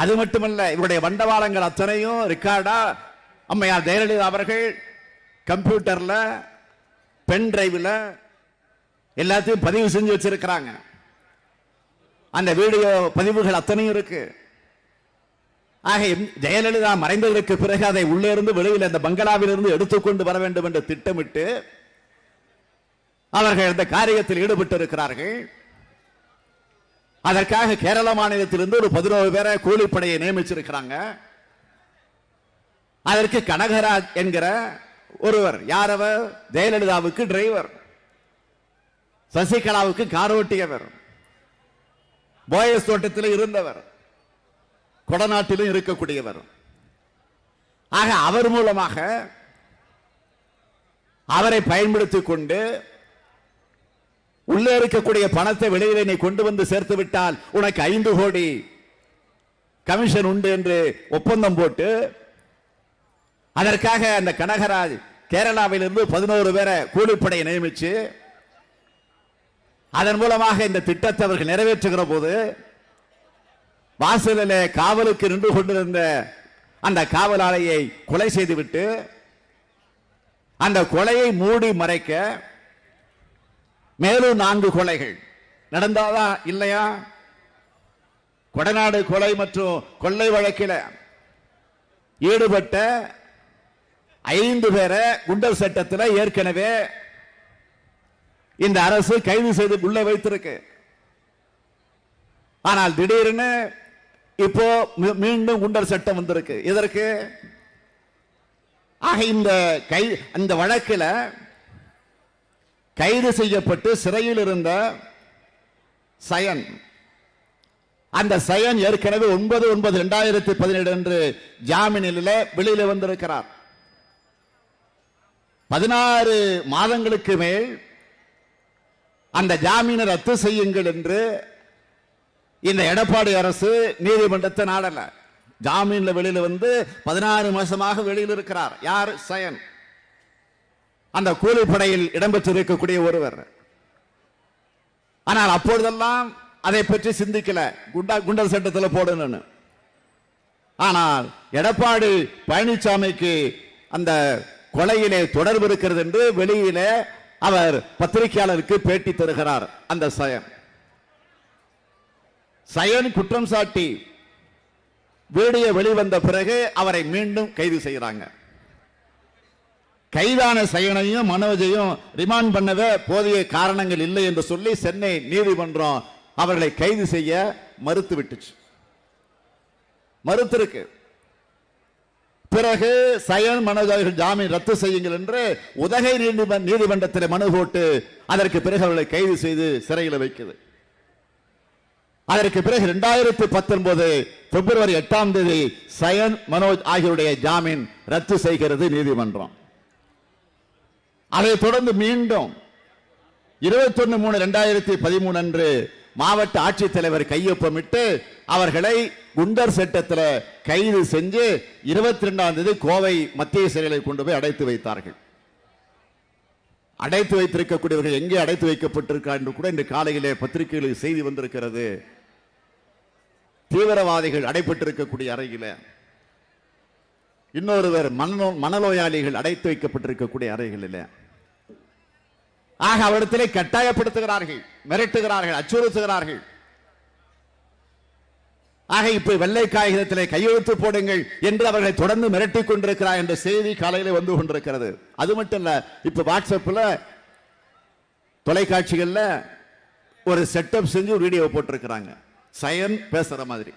அது மட்டுமல்ல, இவருடைய வண்டவாளங்கள் அத்தனையும் ரெக்கார்டா அம்மையார் ஜெயலலிதா அவர்கள் கம்ப்யூட்டர்ல, பென் டிரைவ்ல எல்லாத்தையும் பதிவு செஞ்சு வச்சிருக்கிறாங்க. அந்த வீடியோ பதிவுகள் அத்தனையும் இருக்கு. ஆக ஜெயலலிதா மறைந்ததற்கு பிறகு அதை உள்ளே இருந்து வெளியில் அந்த பங்களாவில் இருந்து எடுத்துக்கொண்டு வர வேண்டும் என்று திட்டமிட்டு அவர்கள் இந்த காரியத்தில் ஈடுபட்டு இருக்கிறார்கள். அதற்காக கேரள மாநிலத்திலிருந்து ஒரு 11 பேரை கூலிப்படையை நியமிச்சிருக்கிறாங்க. அதற்கு கனகராஜ் என்கிற ஒருவர், யார் அவர்? ஜெயலலிதாவுக்கு டிரைவர், சசிகலாவுக்கு காரோட்டியவர், போயஸ் தோட்டத்தில் இருந்தவர், கொடநாட்டிலும் இருக்கக்கூடியவர். ஆக அவர் மூலமாக அவரை பயன்படுத்திக் கொண்டு உள்ளே இருக்கக்கூடிய பணத்தை வெளியிலே நீ கொண்டு வந்து சேர்த்து விட்டால் உனக்கு 5 கோடி கமிஷன் உண்டு என்று ஒப்பந்தம் போட்டு, அதற்காக அந்த கனகராஜ் கேரளாவிலிருந்து 11 பேரை கூலிப்படையை நியமிச்சு அதன் மூலமாக இந்த திட்டத்தை அவர்கள் நிறைவேற்றுகிற போது வாசலிலே காவலுக்கு நின்று கொண்டிருந்த அந்த காவலாளியை கொலை செய்துவிட்டு அந்த கொலையை மூடி மறைக்க மேலும் 4 கொலைகள் நடந்தாதா இல்லையா? கொடநாடு கொலை மற்றும் கொள்ளை வழக்கில் ஈடுபட்ட 5 பேரை குண்டர் சட்டத்தில் ஏற்கனவே இந்த அரசு கைது செய்து உள்ளே வைத்திருக்கு. ஆனால் திடீர்னு இப்போ மீண்டும் குண்டர் சட்டம் வந்திருக்கு. இதற்கு ஆக இந்த வழக்கில் கைது செய்யப்பட்டு சிறையில் இருந்த சயன், அந்த சயன் ஏற்கனவே 9/9/2017 அன்று ஜாமீனில் வெளியில் வந்திருக்கிறார். 16 மாதங்களுக்கு மேல் அந்த ஜாமீனை ரத்து செய்யுங்கள் என்று இந்த எடப்பாடி அரசு நீதிமன்றத்தை நாடல. ஜாமீன்ல வெளியில் வந்து 16 மாசமாக வெளியில் இருக்கிறார். யார்? சயன், அந்த கூலிப்படையில் இடம்பெற்றிருக்கக்கூடிய ஒருவர். ஆனால் அப்பொழுதெல்லாம் அதை பற்றி சிந்திக்கல, குண்டர் சட்டத்தில் போடணும்னு. ஆனால் எடப்பாடி பழனிசாமிக்கு அந்த கொலையிலே தொடர்பு இருக்கிறது என்று வெளியிலே அவர் பத்திரிகையாளருக்கு பேட்டி தருகிறார். அந்த சயன் குற்றம் சாட்டி வீடியோ வெளிவந்த பிறகு அவரை மீண்டும் கைது செய்கிறாங்க. கைதான சயனையும் மனோஜையும் ரிமாண்ட் பண்ணவே போதிய காரணங்கள் இல்லை என்று சொல்லி சென்னை நீதிமன்றம் அவர்களை கைது செய்ய மறுத்திருக்கு. பிறகு சயன் மனோஜ் ஜாமீன் ரத்து செய்யுங்கள் என்று உதகை நீதிமன்றத்தில் மனு போட்டு அதற்கு பிறகு அவர்களை கைது செய்து சிறையில் வைக்குது. அதற்கு பிறகு 2019 பிப்ரவரி 8ஆம் தேதி சயன் மனோஜ் ஆகியோருடைய ஜாமீன் ரத்து செய்கிறது நீதிமன்றம். அதைத் தொடர்ந்து மீண்டும் 21/3/2013 அன்று மாவட்ட ஆட்சித்தலைவர் கையொப்பமிட்டு அவர்களை குண்டர் சட்டத்தில் கைது செஞ்சு 22ஆம் தேதி கோவை மத்திய சிறையில் கொண்டு போய் அடைத்து வைத்தார்கள். அடைத்து வைத்திருக்கக்கூடியவர்கள் எங்கே அடைத்து வைக்கப்பட்டிருக்கிறார் என்று கூட இன்று காலையிலே பத்திரிகைகளில் செய்தி வந்திருக்கிறது. தீவிரவாதிகள் அடைப்பட்டிருக்கக்கூடிய அறையில், இன்னொருவர் மனநோயாளிகள் அடைத்து வைக்கப்பட்டிருக்கக்கூடிய அறைகளில். ஆக அவரிடத்திலே கட்டாயப்படுத்துகிறார்கள், மிரட்டுகிறார்கள், அச்சுறுத்துகிறார்கள். ஆக இப்ப வெள்ளை காகிதத்திலே கையெழுத்து போடுங்கள் என்று அவர்களை தொடர்ந்து மிரட்டிக் கொண்டிருக்கிறார் என்ற செய்தி காலையில் வந்து கொண்டிருக்கிறது. அது மட்டும் இல்ல, இப்ப வாட்ஸ்அப்ல தொலைக்காட்சிகள்ல ஒரு செட்டப் செஞ்சு வீடியோ போட்டிருக்கிறாங்க. சயன் பேசுற மாதிரி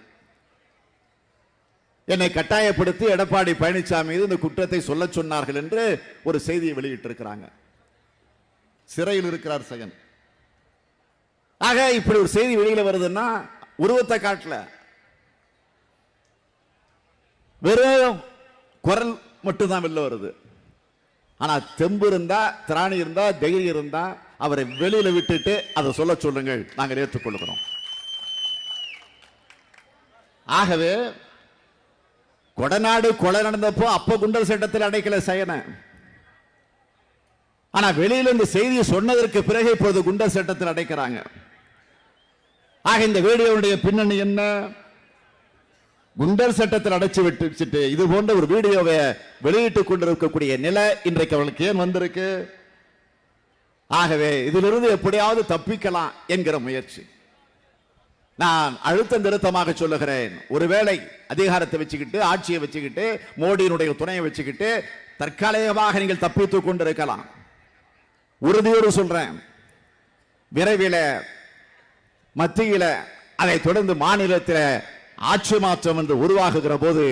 என்னை கட்டாயப்படுத்தி எடப்பாடி பழனிசாமி மீது இந்த குற்றத்தை சொல்ல சொன்னார்கள் என்று ஒரு செய்தியை வெளியிட்டிருக்கிறாங்க. சிறையில் இருக்கிறார் சயன். ஆக இப்படி ஒரு செய்தி வெளியில வருதுன்னா உருவத்தை காட்டல, வெறும் குரல் மட்டும்தான் வெளில வருது. ஆனா தெம்பு இருந்தா, திராணி இருந்தா, தைரியம் இருந்தா அவரை வெளியில விட்டுட்டு அதை சொல்ல சொல்லுங்கள், நாங்கள் ஏற்றுக்கொள்கிறோம். ஆகவே கொடநாடு கொலை நடந்தப்போ அப்ப குண்டர் சட்டத்தில் அடைக்கல சயனை. ஆனா வெளியில இந்த செய்தியை சொன்னதற்கு பிறகு இப்போது குண்டர் சட்டத்தில் அடைக்கிறாங்க. ஆக இந்த வீடியோவுடைய பின்னணி என்ன? குண்டர் சட்டத்தில் அடைச்சு விட்டு இது போன்ற ஒரு வீடியோவை வெளியிட்டுக் கொண்டிருக்கக்கூடிய நிலை இன்றைக்கு அவளுக்கு ஏன் வந்திருக்கு? ஆகவே இதிலிருந்து எப்படியாவது தப்பிக்கலாம் என்கிற முயற்சி. நான் அழுத்த நிறுத்தமாக சொல்லுகிறேன், ஒருவேளை அதிகாரத்தை வச்சுக்கிட்டு, ஆட்சியை வச்சுக்கிட்டு, மோடியினுடைய துணையை வச்சுக்கிட்டு தற்காலிகமாக நீங்கள் தப்பித்துக் கொண்டிருக்கலாம். உறுதியோடு சொல்றேன், விரைவில் மத்தியில அதைத் தொடர்ந்து மாநிலத்தில் ஆட்சி மாற்றம் என்று உருவாகுகிற போது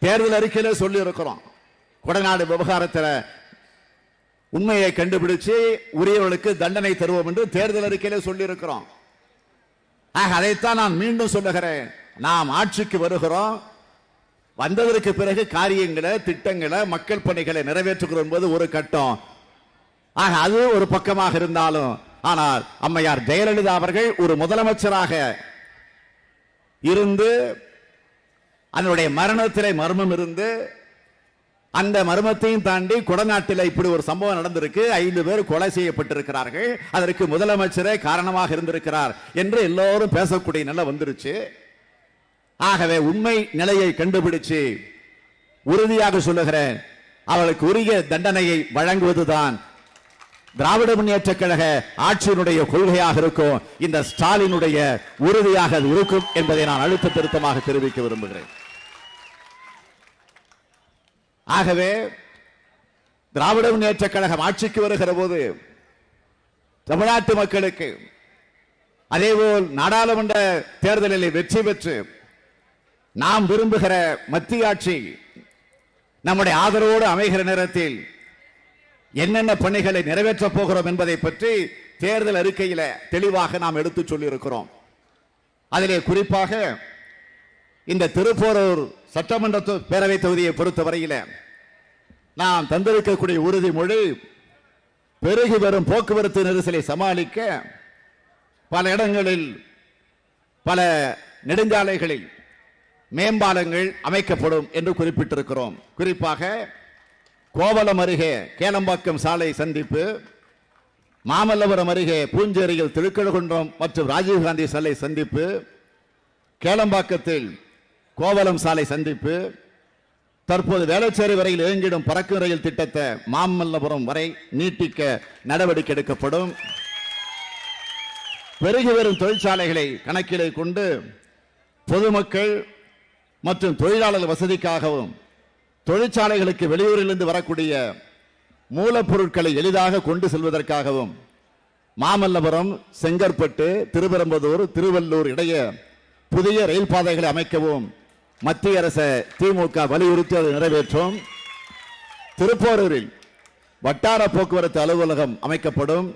தேர்தல் அறிக்கையில சொல்லி இருக்கிறோம், கொடநாடு விவகாரத்தில் உண்மையை கண்டுபிடிச்சு உரியவர்களுக்கு தண்டனை தருவோம் என்று தேர்தல் அறிக்கையில சொல்லி இருக்கிறோம். அதைத்தான் நான் மீண்டும் சொல்லுகிறேன். நாம் ஆட்சிக்கு வருகிறோம், வந்ததற்கு பிறகு காரியங்களை, திட்டங்களை, மக்கள் பணிகளை நிறைவேற்றுகிறோம் என்பது ஒரு கட்டம். அது ஒரு பக்கமாக இருந்தாலும், ஆனால் அம்மையார் ஜெயலலிதா அவர்கள் ஒரு முதலமைச்சராக இருந்து அதனுடைய மரணத்திலே மர்மம் இருந்து, அந்த மர்மத்தையும் தாண்டி கொடநாட்டில் இப்படி ஒரு சம்பவம் நடந்திருக்கு, 5 பேர் கொலை செய்யப்பட்டிருக்கிறார்கள், அதற்கு முதலமைச்சரே காரணமாக இருந்திருக்கிறார் என்று எல்லோரும் பேசக்கூடிய நிலை வந்துருச்சு. ஆகவே உண்மை நிலையை கண்டுபிடிச்சு உறுதியாக சொல்லுகிறேன், அவளுக்கு உரிய தண்டனையை வழங்குவதுதான் திராவிட முன்னேற்ற கழக ஆட்சியினுடைய கொள்கையாக இருக்கும். இந்த ஸ்டாலினுடைய உறுதியாக அது இருக்கும் என்பதை நான் அழுத்த திருத்தமாக தெரிவிக்க விரும்புகிறேன். ஆகவே திராவிட முன்னேற்ற கழகம் ஆட்சிக்கு வருகிற போது தமிழ்நாட்டு மக்களுக்கு, அதேபோல் நாடாளுமன்ற தேர்தலில் வெற்றி பெற்று நாம் விரும்புகிற மத்திய ஆட்சி நம்முடைய ஆதரவோடு அமைகிற நேரத்தில் என்னென்ன பணிகளை நிறைவேற்றப் போகிறோம் என்பதை பற்றி தேர்தல் அறிக்கையில தெளிவாக நாம் எடுத்து சொல்லி இருக்கிறோம். அதிலே குறிப்பாக இந்த திருப்போரூர் சட்டமன்ற பேரவை தொகுதியை பொறுத்தவரையில நாம் தந்திருக்கக்கூடிய உறுதிமொழி, பெருகி வரும் போக்குவரத்து நெரிசலை சமாளிக்க பல இடங்களில், பல நெடுஞ்சாலைகளில் மேம்பாலங்கள் அமைக்கப்படும் என்று குறிப்பிட்டிருக்கிறோம். குறிப்பாக கோவளம் அருகே கேளம்பாக்கம் சாலை சந்திப்பு, மாமல்லபுரம் அருகே பூஞ்சேரியில் திருக்கழுகுன்றம் மற்றும் ராஜீவ்காந்தி சாலை சந்திப்பு, கேளம்பாக்கத்தில் கோவளம் சாலை சந்திப்பு, தற்போது வேளச்சேரி வரையில் இயங்கிடும் பறக்கும் ரயில் திட்டத்தை மாமல்லபுரம் வரை நீட்டிக்க நடவடிக்கை எடுக்கப்படும். பெருகி வரும் தொழிற்சாலைகளை கணக்கிலே கொண்டு பொதுமக்கள் மற்றும் தொழிலாளர் வசதிக்காகவும் தொழிற்சாலைகளுக்கு வெளியூரிலிருந்து வரக்கூடிய மூலப்பொருட்களை எளிதாக கொண்டு செல்வதற்காகவும் மாமல்லபுரம், செங்கற்பட்டு, திருப்பெரும்புதூர், திருவள்ளூர் இடையே புதிய ரயில் பாதைகளை அமைக்கவும் மத்திய அரசு திமுக வலியுறுத்தி அதை நிறைவேற்றும். திருப்போரூரில் வட்டார போக்குவரத்து அலுவலகம் அமைக்கப்படும்.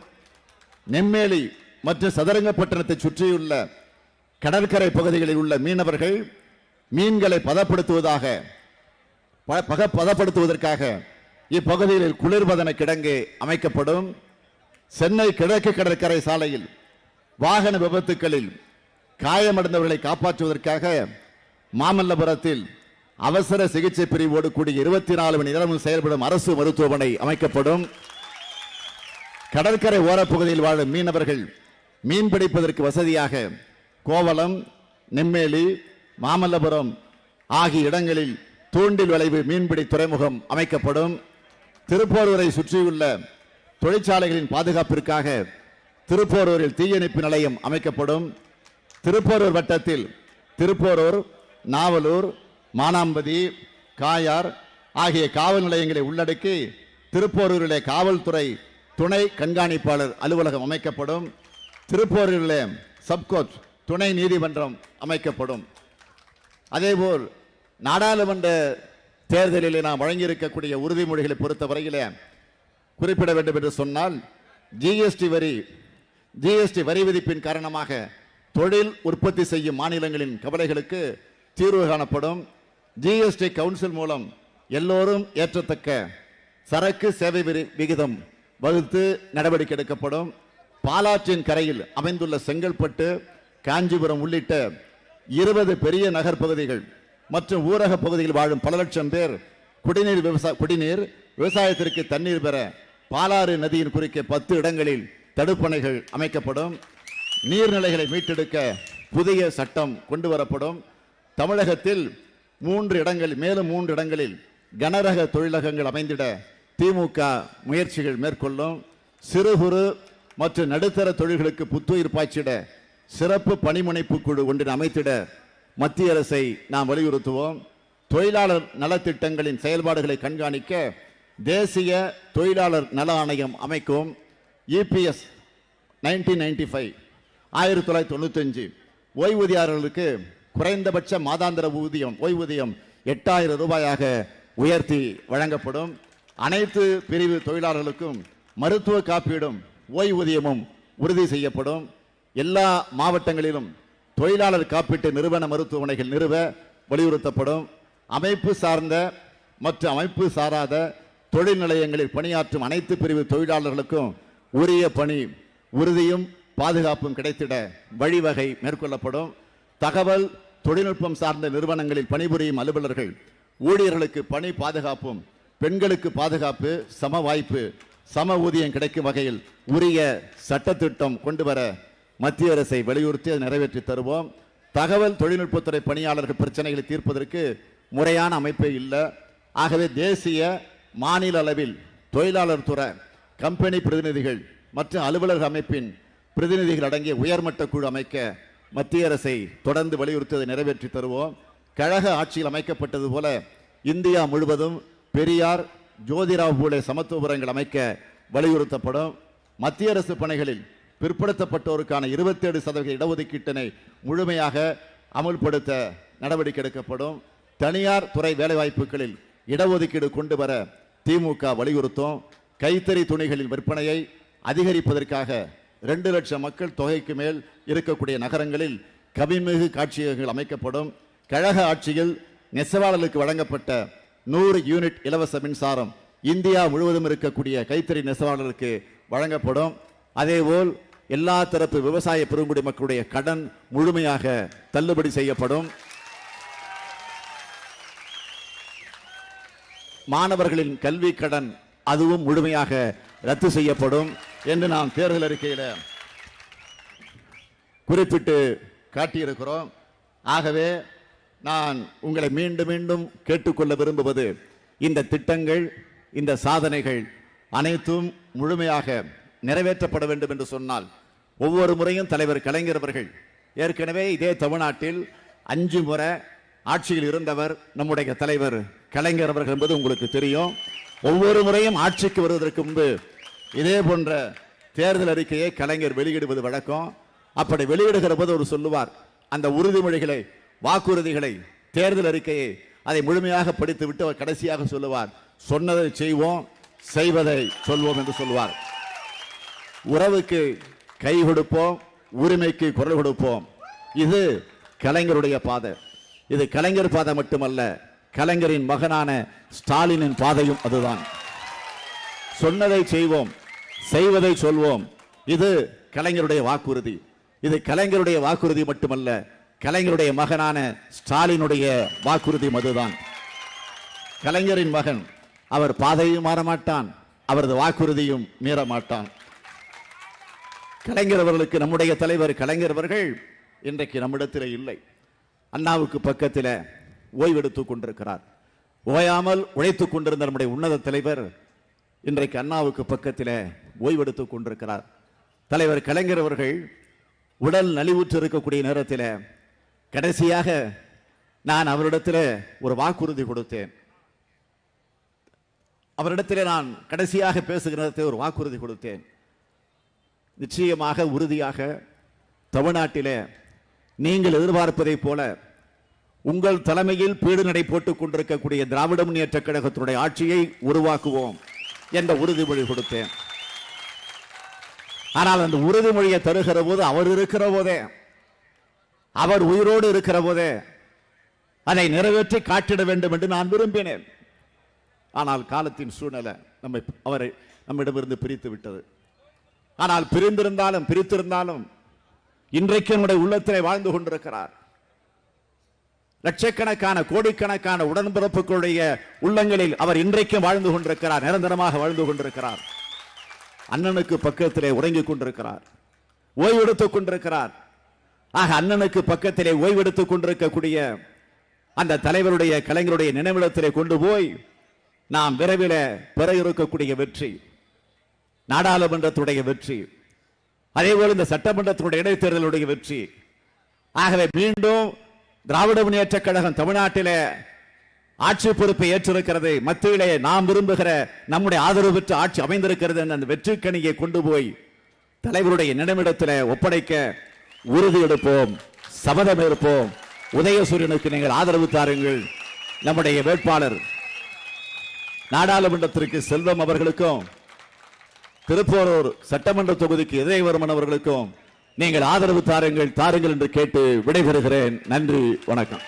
நெம்மேலி மற்றும் சதுரங்கப்பட்டினத்தை சுற்றியுள்ள கடற்கரை பகுதிகளில் உள்ள மீனவர்கள் மீன்களை பதப்படுத்துவதற்காக இப்பகுதியில் குளிர்பதன கிடங்கு அமைக்கப்படும். சென்னை கிழக்கு கடற்கரை சாலையில் வாகன விபத்துக்களில் காயமடைந்தவர்களை காப்பாற்றுவதற்காக மாமல்லபுரத்தில் அவசர சிகிச்சை பிரிவோடு கூடிய 24 மணி நேரமும் செயல்படும் அரசு மருத்துவமனை அமைக்கப்படும். கடற்கரை ஓரப்பகுதியில் வாழும் மீனவர்கள் மீன் பிடிப்பதற்கு வசதியாக கோவளம், நெம்மேலி, மாமல்லபுரம் ஆகிய இடங்களில் தூண்டில் வளைவு மீன்பிடி துறைமுகம் அமைக்கப்படும். திருப்போரூரை சுற்றியுள்ள தொழிற்சாலைகளின் பாதுகாப்பிற்காக திருப்போரூரில் தீயணைப்பு நிலையம் அமைக்கப்படும். திருப்போரூர் வட்டத்தில் திருப்போரூர், நாவலூர், மானாம்பதி, காயார் ஆகிய காவல் நிலையங்களை உள்ளடக்கி திருப்போரூரிலே காவல்துறை துணை கண்காணிப்பாளர் அலுவலகம் அமைக்கப்படும். திருப்போரூரிலே சப்கோர்ட் துணை நீதிமன்றம் அமைக்கப்படும். அதேபோல் நாடாளுமன்ற தேர்தலில் நாம் வழங்கியிருக்கக்கூடிய உறுதிமொழிகளை பொறுத்தவரையிலே குறிப்பிட வேண்டும் என்று சொன்னால், ஜிஎஸ்டி வரி விதிப்பின் காரணமாக தொழில் உற்பத்தி செய்யும் மாநிலங்களின் கவலைகளுக்கு தீர்வு காணப்படும். ஜிஎஸ்டி கவுன்சில் மூலம் எல்லோரும் ஏற்றத்தக்க சரக்கு சேவை விகிதம் வகுத்து நடவடிக்கை எடுக்கப்படும். பாலாற்றின் கரையில் அமைந்துள்ள செங்கல்பட்டு, காஞ்சிபுரம் உள்ளிட்ட 20 பெரிய நகர்பகுதிகள் மற்றும் ஊரக பகுதியில் வாழும் பல லட்சம் பேர் குடிநீர் விவசாயத்திற்கு தண்ணீர் பெற பாலாறு நதியின் குறுக்கே 10 இடங்களில் தடுப்பணைகள் அமைக்கப்படும். நீர்நிலைகளை மீட்டெடுக்க புதிய சட்டம் கொண்டு வரப்படும். தமிழகத்தில் மேலும் 3 இடங்களில் கனரக தொழிலகங்கள் அமைந்திட திமுக முயற்சிகள் மேற்கொள்ளும். சிறு குறு மற்றும் நடுத்தர தொழில்களுக்கு புத்துயிர் பாய்ச்சிட சிறப்பு பணிமுனைப்பு குழு ஒன்றினை அமைத்திட மத்திய அரசை நாம் வலியுறுத்துவோம். தொழிலாளர் நலத்திட்டங்களின் செயல்பாடுகளை கண்காணிக்க தேசிய தொழிலாளர் நல ஆணையம் அமைக்கும். EPS 1995 1995 ஓய்வூதியாளர்களுக்கு குறைந்தபட்ச மாதாந்திர ஓய்வூதியம் 8000 ரூபாயாக உயர்த்தி வழங்கப்படும். அனைத்து பிரிவு தொழிலாளர்களுக்கும் மருத்துவ காப்பீடும் ஓய்வூதியமும் உறுதி செய்யப்படும். எல்லா மாவட்டங்களிலும் தொழிலாளர் காப்பீட்டு நிறுவன மருத்துவமனைகள் நிறுவ வலியுறுத்தப்படும். அமைப்பு சார்ந்த மற்றும் அமைப்பு சாராத தொழில் நிலையங்களில் பணியாற்றும் அனைத்து பிரிவு தொழிலாளர்களுக்கும் உரிய பணி உறுதியும் பாதுகாப்பும் கிடைத்திட வழிவகை மேற்கொள்ளப்படும். தகவல் தொழில்நுட்பம் சார்ந்த நிறுவனங்களில் பணிபுரியும் அலுவலர்கள் ஊழியர்களுக்கு பணி பாதுகாப்பும் பெண்களுக்கு பாதுகாப்பு சம வாய்ப்பு சம ஊதியம் கிடைக்கும் வகையில் உரிய சட்டத்திட்டம் கொண்டு வர மத்திய அரசை வலியுறுத்தி அதை நிறைவேற்றி தருவோம். தகவல் தொழில்நுட்பத்துறை பணியாளர்கள் பிரச்சனைகளை தீர்ப்பதற்கு முறையான அமைப்பே இல்லை. ஆகவே தேசிய மாநில அளவில் தொழிலாளர் துறை கம்பெனி பிரதிநிதிகள் மற்றும் அலுவலர் அமைப்பின் பிரதிநிதிகள் அடங்கிய உயர்மட்ட குழு அமைக்க மத்திய அரசை தொடர்ந்து வலியுறுத்தி நிறைவேற்றி தருவோம். கழக ஆட்சியில் அமைக்கப்பட்டது போல இந்தியா முழுவதும் பெரியார் ஜோதிராவ் பூலே சமத்துவபுரங்கள் அமைக்க வலியுறுத்தப்படும். மத்திய அரசு பணிகளில் பிற்படுத்தப்பட்டோருக்கான 27% இடஒதுக்கீட்டினை முழுமையாக அமுல்படுத்த நடவடிக்கை எடுக்கப்படும். தனியார் துறை வேலைவாய்ப்புகளில் இடஒதுக்கீடு கொண்டு வர திமுக வலியுறுத்தும். கைத்தறி துணிகளின் விற்பனையை அதிகரிப்பதற்காக 2 லட்சம் மக்கள் தொகைக்கு மேல் இருக்கக்கூடிய நகரங்களில் கவின்மிகு காட்சியகங்கள் அமைக்கப்படும். கழக ஆட்சியில் நெசவாளர்களுக்கு வழங்கப்பட்ட 100 யூனிட் இலவச மின்சாரம் இந்தியா முழுவதும் இருக்கக்கூடிய கைத்தறி நெசவாளர்களுக்கு வழங்கப்படும். அதேபோல் எல்லா தரப்பு விவசாய பெருங்குடி மக்களுடைய கடன் முழுமையாக தள்ளுபடி செய்யப்படும். மாணவர்களின் கல்வி கடன் அதுவும் முழுமையாக ரத்து செய்யப்படும் என்று நாம் தேர்தல் அறிக்கையில் குறிப்பிட்டு காட்டியிருக்கிறோம். ஆகவே நான் உங்களை மீண்டும் மீண்டும் கேட்டுக்கொள்ள விரும்புவது, இந்த திட்டங்கள் இந்த சாதனைகள் அனைத்தும் முழுமையாக நிறைவேற்றப்பட வேண்டும் என்று சொன்னால் ஒவ்வொரு முறையும் தலைவர் கலைஞர் அவர்கள் ஏற்கனவே இதே தமிழ்நாட்டில் 5 முறை ஆட்சியில் இருந்தவர் நம்முடைய தலைவர் கலைஞர் அவர்கள் என்பது உங்களுக்கு தெரியும். ஒவ்வொரு முறையும் ஆட்சிக்கு வருவதற்கு முன்பு இதே போன்ற தேர்தல் அறிக்கையை கலைஞர் வெளியிடுவது வழக்கம். அப்படி வெளியிடுகிற போது அவர் சொல்லுவார், அந்த உறுதிமொழிகளை வாக்குறுதிகளை தேர்தல் அறிக்கையை அதை முழுமையாக படித்துவிட்டு அவர் கடைசியாக சொல்லுவார், சொன்னதை செய்வோம் செய்வதை சொல்வோம் என்று சொல்லுவார். உறவுக்கு கை கொடுப்போம், உரிமைக்கு குரல் கொடுப்போம். இது கலைஞருடைய பாதை. இது கலைஞர் பாதை மட்டுமல்ல, கலைஞரின் மகனான ஸ்டாலினின் பாதையும் அதுதான். சொன்னதை செய்வோம் செய்வதை சொல்வோம். இது கலைஞருடைய வாக்குறுதி. இது கலைஞருடைய வாக்குறுதி மட்டுமல்ல, கலைஞருடைய மகனான ஸ்டாலினுடைய வாக்குறுதி அதுதான். கலைஞரின் மகன், அவர் பாதையும் மாறமாட்டான், அவரது வாக்குறுதியும் மீறமாட்டான். கலைஞர் அவர்களுக்கு நம்முடைய தலைவர் கலைஞர் அவர்கள் இன்றைக்கு நம்மிடத்தில் இல்லை. அண்ணாவுக்கு பக்கத்தில் ஓய்வெடுத்துக் கொண்டிருக்கிறார். ஓயாமல் உழைத்துக் கொண்டிருந்த நம்முடைய உன்னத தலைவர் இன்றைக்கு அண்ணாவுக்கு பக்கத்தில் ஓய்வெடுத்துக் கொண்டிருக்கிறார். தலைவர் கலைஞர் அவர்கள் உடல் நலிவுற்று இருக்கக்கூடிய நேரத்தில் கடைசியாக நான் அவரிடத்தில் ஒரு வாக்குறுதி கொடுத்தேன். அவரிடத்தில் நான் கடைசியாக பேசுகிறத ஒரு வாக்குறுதி கொடுத்தேன். நிச்சயமாக உறுதியாக தமிழ்நாட்டிலே நீங்கள் எதிர்பார்ப்பதை போல உங்கள் தலைமையில் பீடு நடை போட்டுக் கொண்டிருக்கக்கூடிய திராவிட முன்னேற்ற கழகத்தினுடைய ஆட்சியை உருவாக்குவோம் என்ற உறுதிமொழி கொடுத்தேன். ஆனால் அந்த உறுதிமொழியை தருகிற போது அவர் இருக்கிற போதே, அவர் உயிரோடு இருக்கிற போதே அதை நிறைவேற்றி காட்டிட வேண்டும் என்று நான் விரும்பினேன். ஆனால் காலத்தின் சூழ்நிலை அவரை நம்மிடமிருந்து பிரித்து விட்டது. ஆனால் பிரித்திருந்தாலும் இன்றைக்கு நம்முடைய உள்ளத்திலே வாழ்ந்து கொண்டிருக்கிறார். லட்சக்கணக்கான கோடிக்கணக்கான உடன்பிறப்புகளுடைய உள்ளங்களில் அவர் இன்றைக்கும் வாழ்ந்து கொண்டிருக்கிறார், நிரந்தரமாக வாழ்ந்து கொண்டிருக்கிறார். அண்ணனுக்கு பக்கத்திலே உறங்கிக் கொண்டிருக்கிறார், ஓய்வெடுத்துக் கொண்டிருக்கிறார். ஆக அண்ணனுக்கு பக்கத்திலே ஓய்வெடுத்துக் கொண்டிருக்கக்கூடிய அந்த தலைவருடைய கலைஞருடைய நினைவிடத்திலே கொண்டு போய் நாம் விரைவில் பெற இருக்கக்கூடிய வெற்றி, நாடாளுமன்றத்துடைய வெற்றி, அதேபோல் இந்த சட்டமன்றத்தினுடைய இடைத்தேர்தலுடைய வெற்றி. ஆகவே மீண்டும் திராவிட முன்னேற்ற கழகம் தமிழ்நாட்டிலே ஆட்சி பொறுப்பை ஏற்றிருக்கிறது. மத்தியிலே நாம் விரும்புகிற நம்முடைய ஆதரவு பெற்ற ஆட்சி அமைந்திருக்கிறது. அந்த வெற்றிக்கணியை கொண்டு போய் தலைவருடைய நினைவிடத்தில் ஒப்படைக்க உறுதி எடுப்போம், சபதம் ஏற்போம். உதயசூரியனுக்கு நீங்கள் ஆதரவு தாருங்கள். நம்முடைய வேட்பாளர் நாடாளுமன்றத்திற்கு செல்வம் அவர்களுக்கும் திருப்போரூர் சட்டமன்ற தொகுதிக்கு இதயவர்மன் அவர்களுக்கும் நீங்கள் ஆதரவு தாருங்கள் என்று கேட்டு விடைபெறுகிறேன். நன்றி, வணக்கம்.